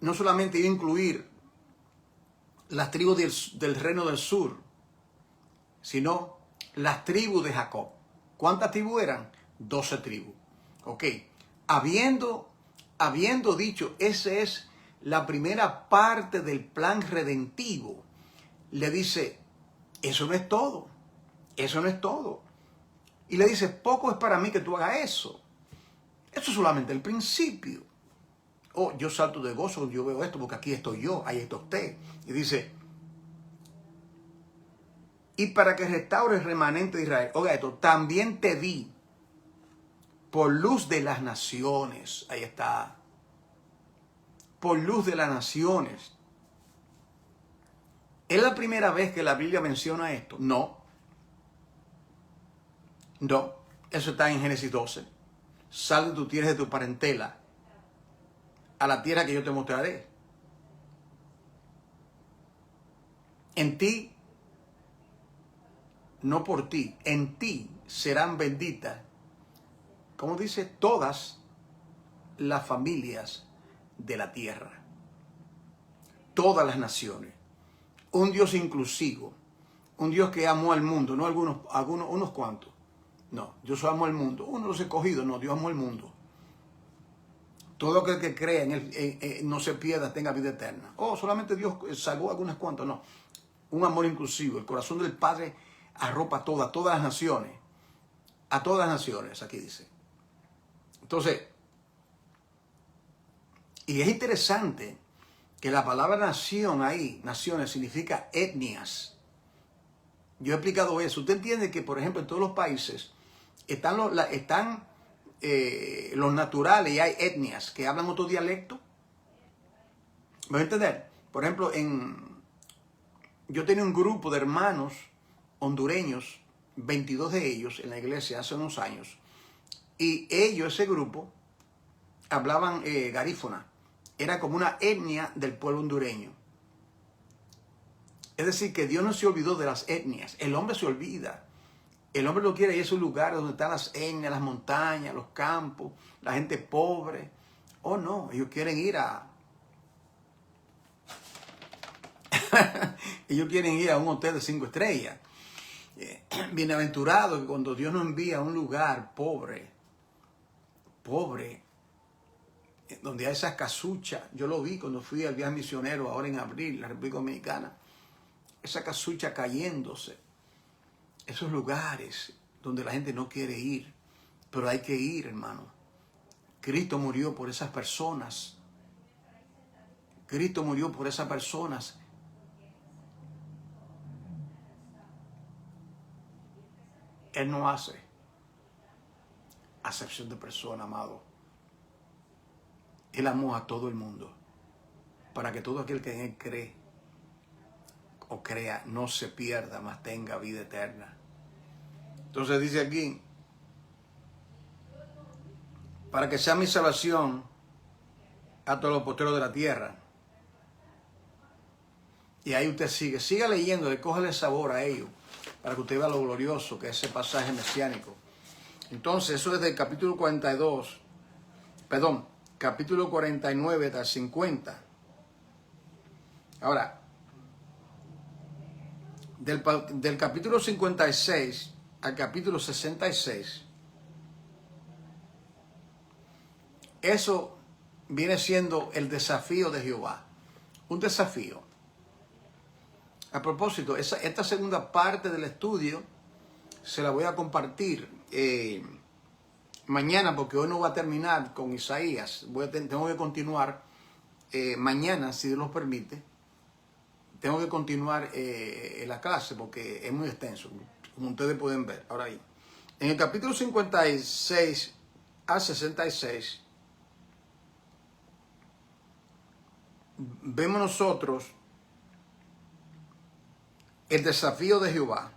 no solamente iba a incluir las tribus del reino del sur, sino las tribus de Jacob. ¿Cuántas tribus eran? 12 tribus. Ok. Habiendo dicho, esa es la primera parte del plan redentivo, le dice, eso no es todo. Eso no es todo. Y le dice, poco es para mí que tú hagas eso. Eso es solamente el principio. Oh, yo salto de gozo, yo veo esto porque aquí estoy yo, ahí está usted. Y dice, y para que restaure el remanente de Israel. Oiga esto, también te di por luz de las naciones. Ahí está. Por luz de las naciones. ¿Es la primera vez que la Biblia menciona esto? No. No. Eso está en Génesis 12. Sal de tu tierra y de tu parentela a la tierra que yo te mostraré. En ti, no por ti, en ti serán benditas, como dice, todas las familias de la tierra. Todas las naciones. Un Dios inclusivo. Un Dios que amó al mundo, no unos cuantos. No, Dios amó al mundo. Uno de los escogidos, no, Dios amó al mundo. Todo aquel que crea en él no se pierda, tenga vida eterna. Oh, solamente Dios salvó a algunas cuantas, no. Un amor inclusivo. El corazón del Padre arropa a todas las naciones. A todas las naciones, aquí dice. Entonces, y es interesante que la palabra nación ahí, naciones, significa etnias. Yo he explicado eso. Usted entiende que, por ejemplo, en todos los países están los naturales y hay etnias que hablan otro dialecto. ¿Me voy a entender? Por ejemplo, yo tenía un grupo de hermanos hondureños, 22 de ellos en la iglesia hace unos años, y ellos, ese grupo, hablaban garífona. Era como una etnia del pueblo hondureño. Es decir, que Dios no se olvidó de las etnias. El hombre se olvida. El hombre lo quiere ir a esos lugares donde están las etnias, las montañas, los campos, la gente pobre. Oh, no, ellos quieren ir ellos quieren ir a un hotel de 5 estrellas. Bienaventurado que cuando Dios nos envía a un lugar pobre, donde hay esas casuchas. Yo lo vi cuando fui al viaje misionero ahora en abril, la República Dominicana. Esa casucha cayéndose. Esos lugares donde la gente no quiere ir. Pero hay que ir, hermano. Cristo murió por esas personas. Cristo murió por esas personas. Él no hace acepción de persona, amado. Él amó a todo el mundo para que todo aquel que en Él cree o crea no se pierda, mas tenga vida eterna. Entonces dice aquí, para que sea mi salvación a todos los posteros de la tierra. Y ahí usted siga leyendo, cógele sabor a ello, para que usted vea lo glorioso que es ese pasaje mesiánico. Entonces, eso es del capítulo 42 Perdón, capítulo 49 hasta el 50. Ahora, del capítulo 56 al capítulo 66, eso viene siendo el desafío de Jehová. Un desafío. A propósito, esta segunda parte del estudio se la voy a compartir mañana, porque hoy no va a terminar con Isaías. Tengo que continuar mañana, si Dios nos permite. Tengo que continuar la clase porque es muy extenso, como ustedes pueden ver. Ahora bien, en el capítulo 56 al 66, vemos nosotros el desafío de Jehová.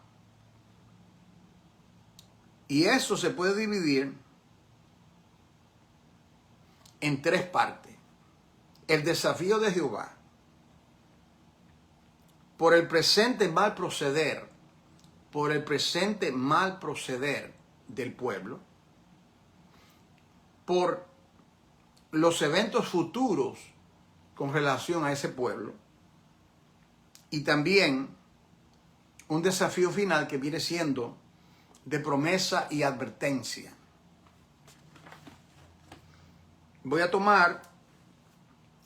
Y eso se puede dividir en tres partes. El desafío de Jehová por el presente mal proceder, del pueblo, por los eventos futuros con relación a ese pueblo, y también un desafío final que viene siendo de promesa y advertencia. Voy a tomar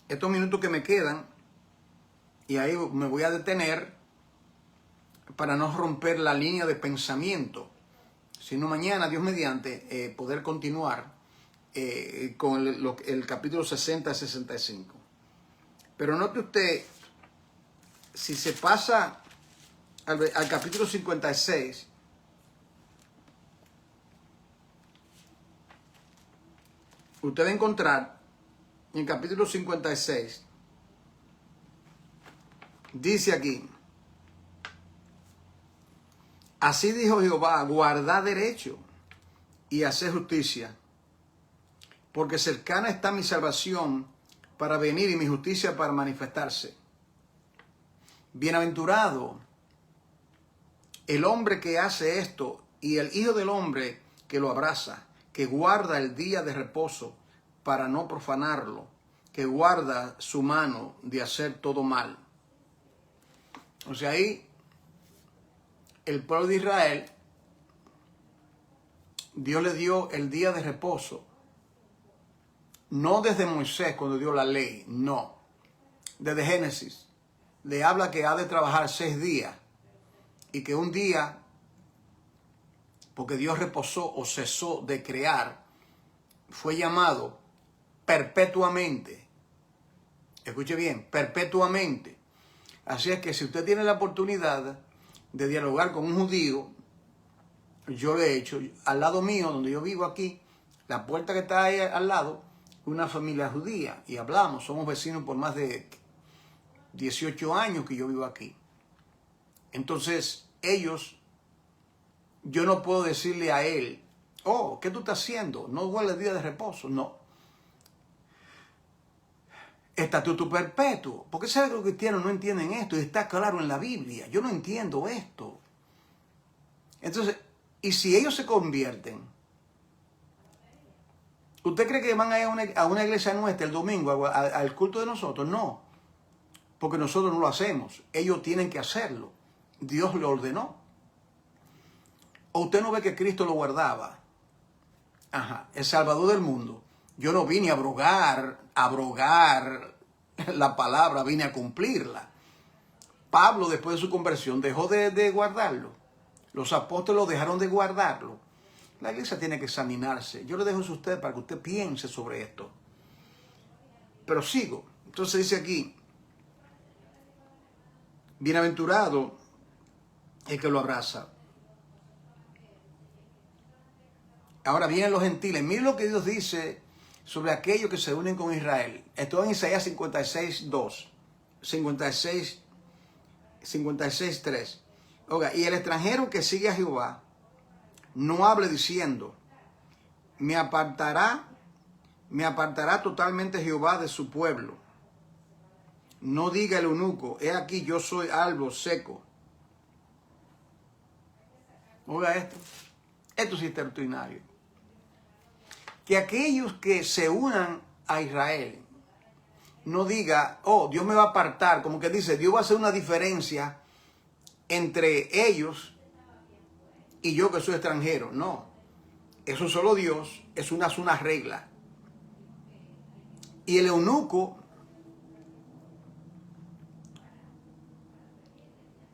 estos minutos que me quedan y ahí me voy a detener para no romper la línea de pensamiento, sino mañana, Dios mediante, poder continuar con el capítulo 60 a 65. Pero note usted, si se pasa al capítulo 56, usted va a encontrar en el capítulo 56, dice aquí: así dijo Jehová, guardad derecho y haced justicia, porque cercana está mi salvación para venir y mi justicia para manifestarse. Bienaventurado el hombre que hace esto y el hijo del hombre que lo abraza, que guarda el día de reposo para no profanarlo, que guarda su mano de hacer todo mal. O sea, ahí el pueblo de Israel, Dios le dio el día de reposo. No desde Moisés cuando dio la ley, no. Desde Génesis le habla que ha de trabajar 6 días y que un día, porque Dios reposó o cesó de crear, fue llamado perpetuamente. Escuche bien, perpetuamente. Así es que si usted tiene la oportunidad de dialogar con un judío, yo lo he hecho. Al lado mío, donde yo vivo aquí, la puerta que está ahí al lado, una familia judía, y hablamos, somos vecinos por más de 18 años que yo vivo aquí. Entonces, ellos, yo no puedo decirle a él, oh, ¿qué tú estás haciendo? No guarda el día de reposo, no. Estatuto perpetuo. ¿Por qué sabe que los cristianos no entienden esto? Y está claro en la Biblia. Yo no entiendo esto. Entonces, ¿y si ellos se convierten? ¿Usted cree que van a ir a una iglesia nuestra el domingo, al culto de nosotros? No, porque nosotros no lo hacemos. Ellos tienen que hacerlo. Dios lo ordenó. ¿O usted no ve que Cristo lo guardaba? Ajá, el Salvador del mundo. Yo no vine a abrogar la palabra, vine a cumplirla. Pablo, después de su conversión, dejó de guardarlo. Los apóstoles dejaron de guardarlo. La iglesia tiene que examinarse. Yo le dejo eso a usted para que usted piense sobre esto. Pero sigo. Entonces dice aquí: bienaventurado el que lo abraza. Ahora vienen los gentiles. Miren lo que Dios dice sobre aquellos que se unen con Israel. Esto en Isaías 56:2. 56:3. Oiga, y el extranjero que sigue a Jehová no hable diciendo: me apartará totalmente Jehová de su pueblo. No diga el eunuco: he aquí yo soy árbol seco. Oiga esto. Esto sí es extraordinario. que aquellos que se unan a Israel no diga, oh, Dios me va a apartar, como que dice, Dios va a hacer una diferencia entre ellos y yo que soy extranjero. No, eso es solo Dios, es una regla. Y el eunuco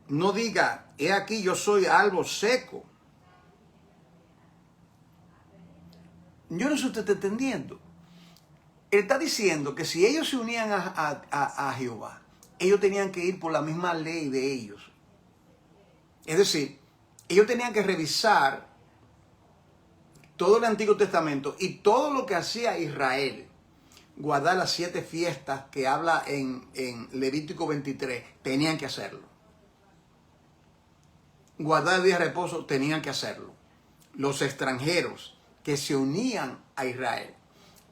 no diga, he aquí yo soy algo seco. Yo no sé si usted está entendiendo. Él está diciendo que si ellos se unían a Jehová, ellos tenían que ir por la misma ley de ellos. Es decir, ellos tenían que revisar todo el Antiguo Testamento y todo lo que hacía Israel. Guardar las 7 fiestas que habla en Levítico 23, tenían que hacerlo. Guardar el día de reposo, tenían que hacerlo. Los extranjeros que se unían a Israel.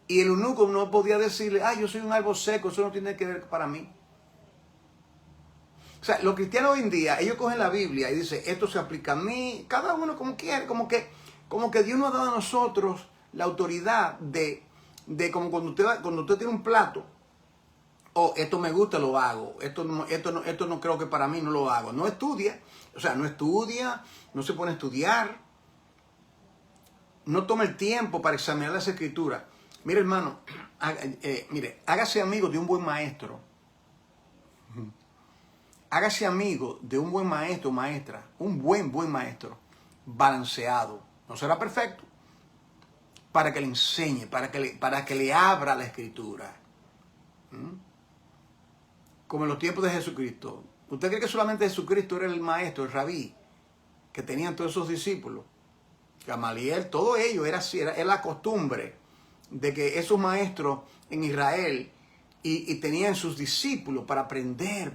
Y el eunuco no podía decirle, yo soy un árbol seco, eso no tiene que ver para mí. O sea, los cristianos hoy en día, ellos cogen la Biblia y dicen, esto se aplica a mí, cada uno como quiere, como que Dios nos ha dado a nosotros la autoridad de como cuando usted tiene un plato, esto me gusta, lo hago, esto no creo que para mí, no lo hago. No estudia, no se pone a estudiar, no toma el tiempo para examinar las escrituras. Mire, hermano, hágase amigo de un buen maestro. Hágase amigo de un buen maestro o maestra, un buen maestro, balanceado. No será perfecto, para que le enseñe, para que le abra la escritura. Como en los tiempos de Jesucristo. ¿Usted cree que solamente Jesucristo era el maestro, el rabí, que tenían todos esos discípulos? Gamaliel, todo ello era así, era la costumbre de que esos maestros en Israel y tenían sus discípulos para aprender.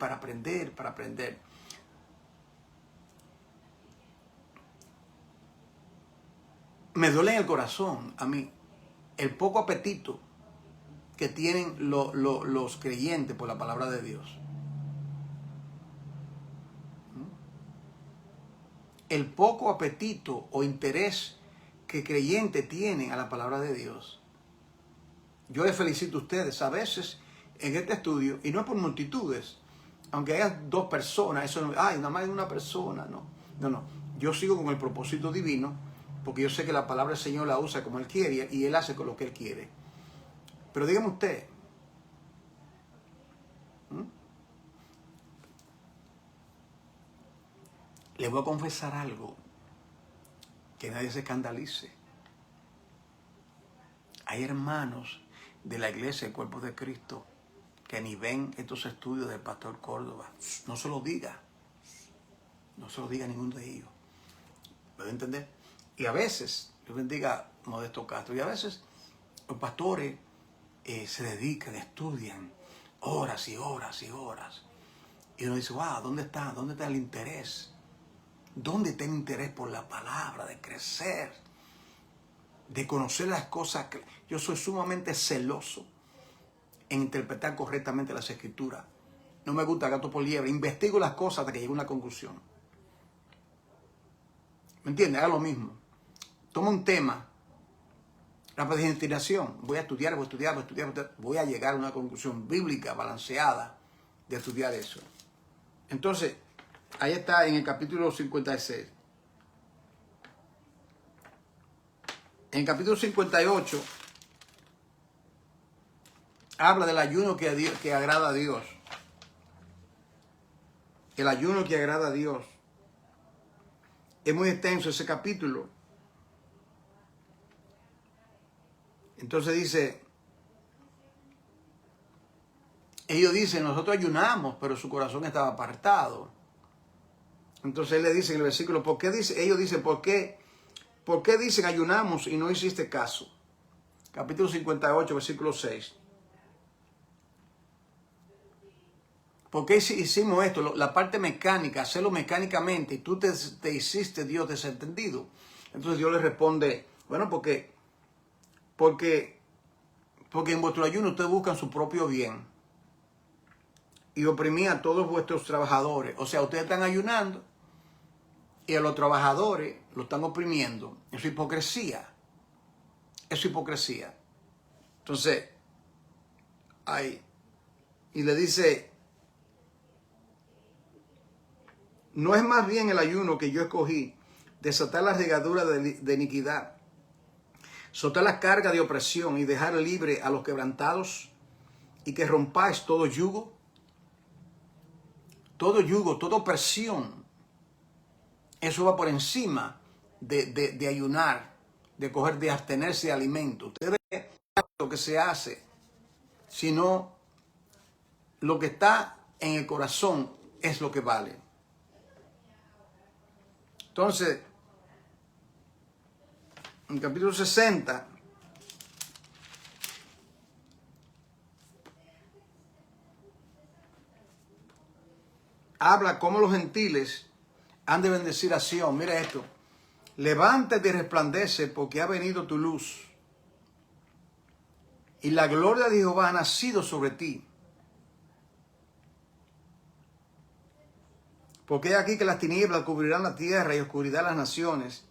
Me duele en el corazón a mí el poco apetito que tienen los creyentes por la palabra de Dios. El poco apetito o interés que creyentes tienen a la palabra de Dios. Yo les felicito a ustedes. A veces en este estudio, y no es por multitudes, aunque haya 2 personas, eso no, nada más de una persona, no. Yo sigo con el propósito divino, porque yo sé que la palabra del Señor la usa como Él quiere y Él hace con lo que Él quiere. Pero dígame usted, le voy a confesar algo, que nadie se escandalice. Hay hermanos de la iglesia, el cuerpo de Cristo, que ni ven estos estudios del pastor Córdoba. No se lo diga. No se lo diga a ninguno de ellos. ¿Puede entender? Y a veces, Dios bendiga Modesto Castro, y a veces los pastores se dedican, estudian horas y horas y horas. Y uno dice, ¿dónde está el interés? ¿Dónde está el interés por la palabra, de crecer, de conocer las cosas? Yo soy sumamente celoso en interpretar correctamente las escrituras. No me gusta gato por liebre. Investigo las cosas hasta que llegue a una conclusión. ¿Me entiende? Haga lo mismo. Toma un tema, la predestinación. Voy a estudiar. Voy a llegar a una conclusión bíblica, balanceada, de estudiar eso. Entonces, ahí está en el capítulo 56. En el capítulo 58 habla del ayuno que agrada a Dios. El ayuno que agrada a Dios. Es muy extenso ese capítulo. Entonces dice, ellos dicen, nosotros ayunamos, pero su corazón estaba apartado. Entonces él le dice en el versículo, ¿por qué dice? Ellos dicen, ¿por qué dicen ayunamos y no hiciste caso? Capítulo 58, versículo 6. ¿Por qué hicimos esto? La parte mecánica, hacerlo mecánicamente, y tú te hiciste Dios desentendido. Entonces Dios le responde, bueno, porque en vuestro ayuno ustedes buscan su propio bien y oprimían a todos vuestros trabajadores. O sea, ustedes están ayunando y a los trabajadores lo están oprimiendo. Es hipocresía. es hipocresía. Entonces, y le dice, ¿no es más bien el ayuno que yo escogí, desatar las ligaduras de iniquidad, soltar la carga de opresión y dejar libre a los quebrantados, y que rompáis todo yugo? Todo yugo, toda opresión, eso va por encima de ayunar, de abstenerse de alimento. Usted ve lo que se hace, sino lo que está en el corazón es lo que vale. Entonces, en el capítulo 60, habla cómo los gentiles han de bendecir a Sión. Mira esto. Levántate y resplandece, porque ha venido tu luz, y la gloria de Jehová ha nacido sobre ti. Porque he aquí que las tinieblas cubrirán la tierra y oscuridad las naciones,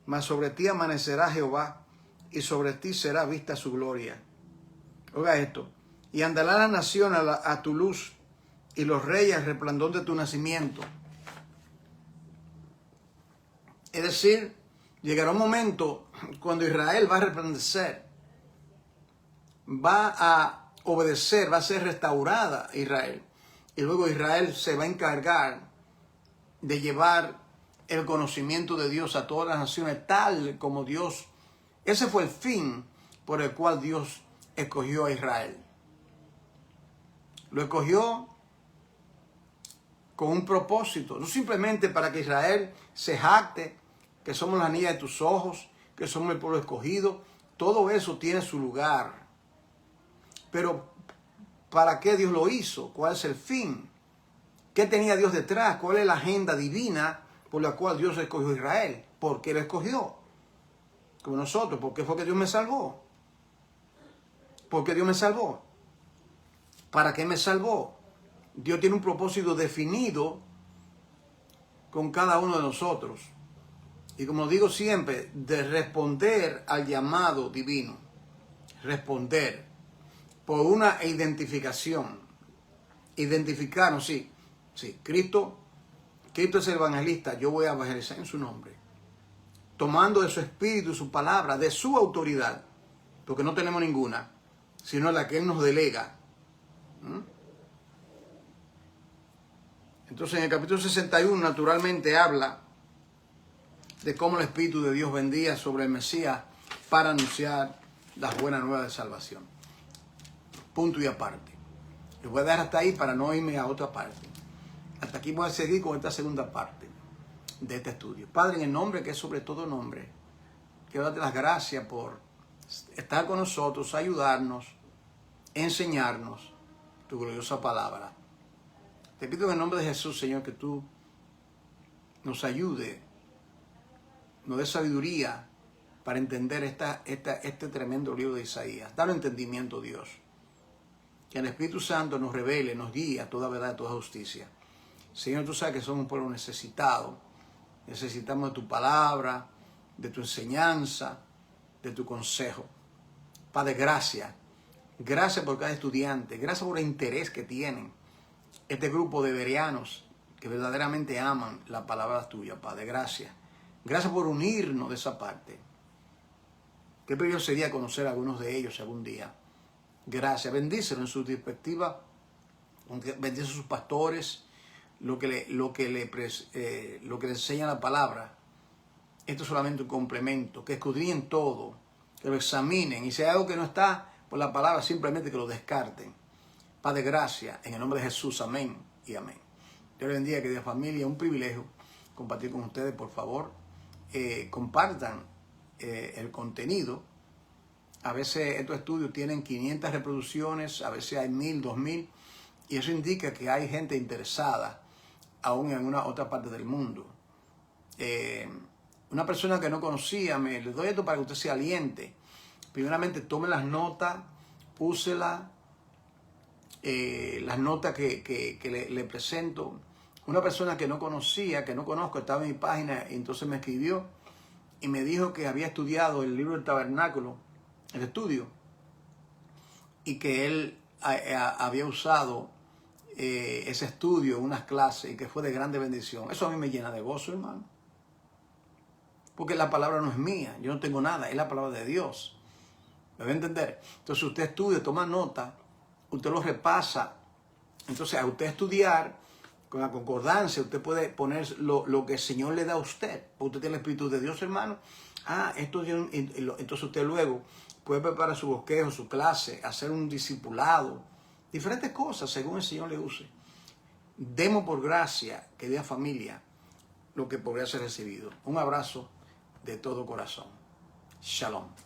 mas sobre ti amanecerá Jehová, y sobre ti será vista su gloria. Oiga esto. Y andará la nación a tu luz, y los reyes al resplandor de tu nacimiento. Es decir, llegará un momento cuando Israel va a resplandecer, va a obedecer, va a ser restaurada Israel. Y luego Israel se va a encargar de llevar el conocimiento de Dios a todas las naciones, tal como Dios. Ese fue el fin por el cual Dios escogió a Israel. Lo escogió con un propósito, no simplemente para que Israel se jacte que somos la niña de tus ojos, que somos el pueblo escogido. Todo eso tiene su lugar. Pero ¿para qué Dios lo hizo? ¿Cuál es el fin? ¿Qué tenía Dios detrás? ¿Cuál es la agenda divina por la cual Dios escogió a Israel? ¿Por qué lo escogió? Como nosotros. ¿Por qué fue que Dios me salvó? ¿Por qué Dios me salvó? ¿Para qué me salvó? Dios tiene un propósito definido con cada uno de nosotros. Y como digo siempre, de responder al llamado divino. Responder por una identificación. Identificarnos, sí. Sí, Cristo es el evangelista. Yo voy a evangelizar en su nombre. Tomando de su espíritu, su palabra, de su autoridad. Porque no tenemos ninguna, sino la que Él nos delega. Entonces en el capítulo 61 naturalmente habla de cómo el Espíritu de Dios vendría sobre el Mesías para anunciar las buenas nuevas de salvación. Punto y aparte. Les voy a dar hasta ahí para no irme a otra parte. Hasta aquí voy a seguir con esta segunda parte de este estudio. Padre, en el nombre que es sobre todo nombre, quiero darte las gracias por estar con nosotros, ayudarnos, enseñarnos tu gloriosa palabra. Te pido en el nombre de Jesús, Señor, que tú nos ayude, nos dé sabiduría para entender este tremendo libro de Isaías. Dale entendimiento, Dios. Que el Espíritu Santo nos revele, nos guíe a toda verdad, a toda justicia. Señor, tú sabes que somos un pueblo necesitado. Necesitamos de tu palabra, de tu enseñanza, de tu consejo. Padre, gracias. Gracias por cada estudiante. Gracias por el interés que tienen este grupo de bereanos que verdaderamente aman la palabra tuya, Padre. Gracias. Gracias por unirnos de esa parte. Qué bello sería conocer a algunos de ellos algún día. Gracias. Bendícelos en su perspectiva. Bendice a sus pastores. Lo que le enseña la palabra. Esto es solamente un complemento. Que escudriñen todo. Que lo examinen. Y si hay algo que no está por la palabra, simplemente que lo descarten. Padre, gracias. En el nombre de Jesús. Amén y amén. Dios les bendiga, querida familia. Un privilegio compartir con ustedes. Por favor, compartan el contenido. A veces estos estudios tienen 500 reproducciones. A veces hay 1000, 2000. Y eso indica que hay gente interesada aún en una otra parte del mundo. Una persona que no conocía, le doy esto para que usted se aliente. Primeramente, tome las notas, úselas, las notas que le presento. Una persona que no conocía, que no conozco, estaba en mi página y entonces me escribió y me dijo que había estudiado el libro del tabernáculo el estudio, y que él había usado ese estudio en unas clases y que fue de grande bendición. Eso a mí me llena de gozo, hermano. Porque la palabra no es mía, yo no tengo nada, es la palabra de Dios. ¿Me va a entender? Entonces usted estudia, toma nota, usted lo repasa. Entonces a usted estudiar, con la concordancia, usted puede poner lo que el Señor le da a usted. Usted tiene el Espíritu de Dios, hermano. Entonces usted luego puede preparar su bosquejo, su clase, hacer un discipulado, diferentes cosas según el Señor le use. Demos por gracia, querida familia, lo que podría ser recibido. Un abrazo de todo corazón. Shalom.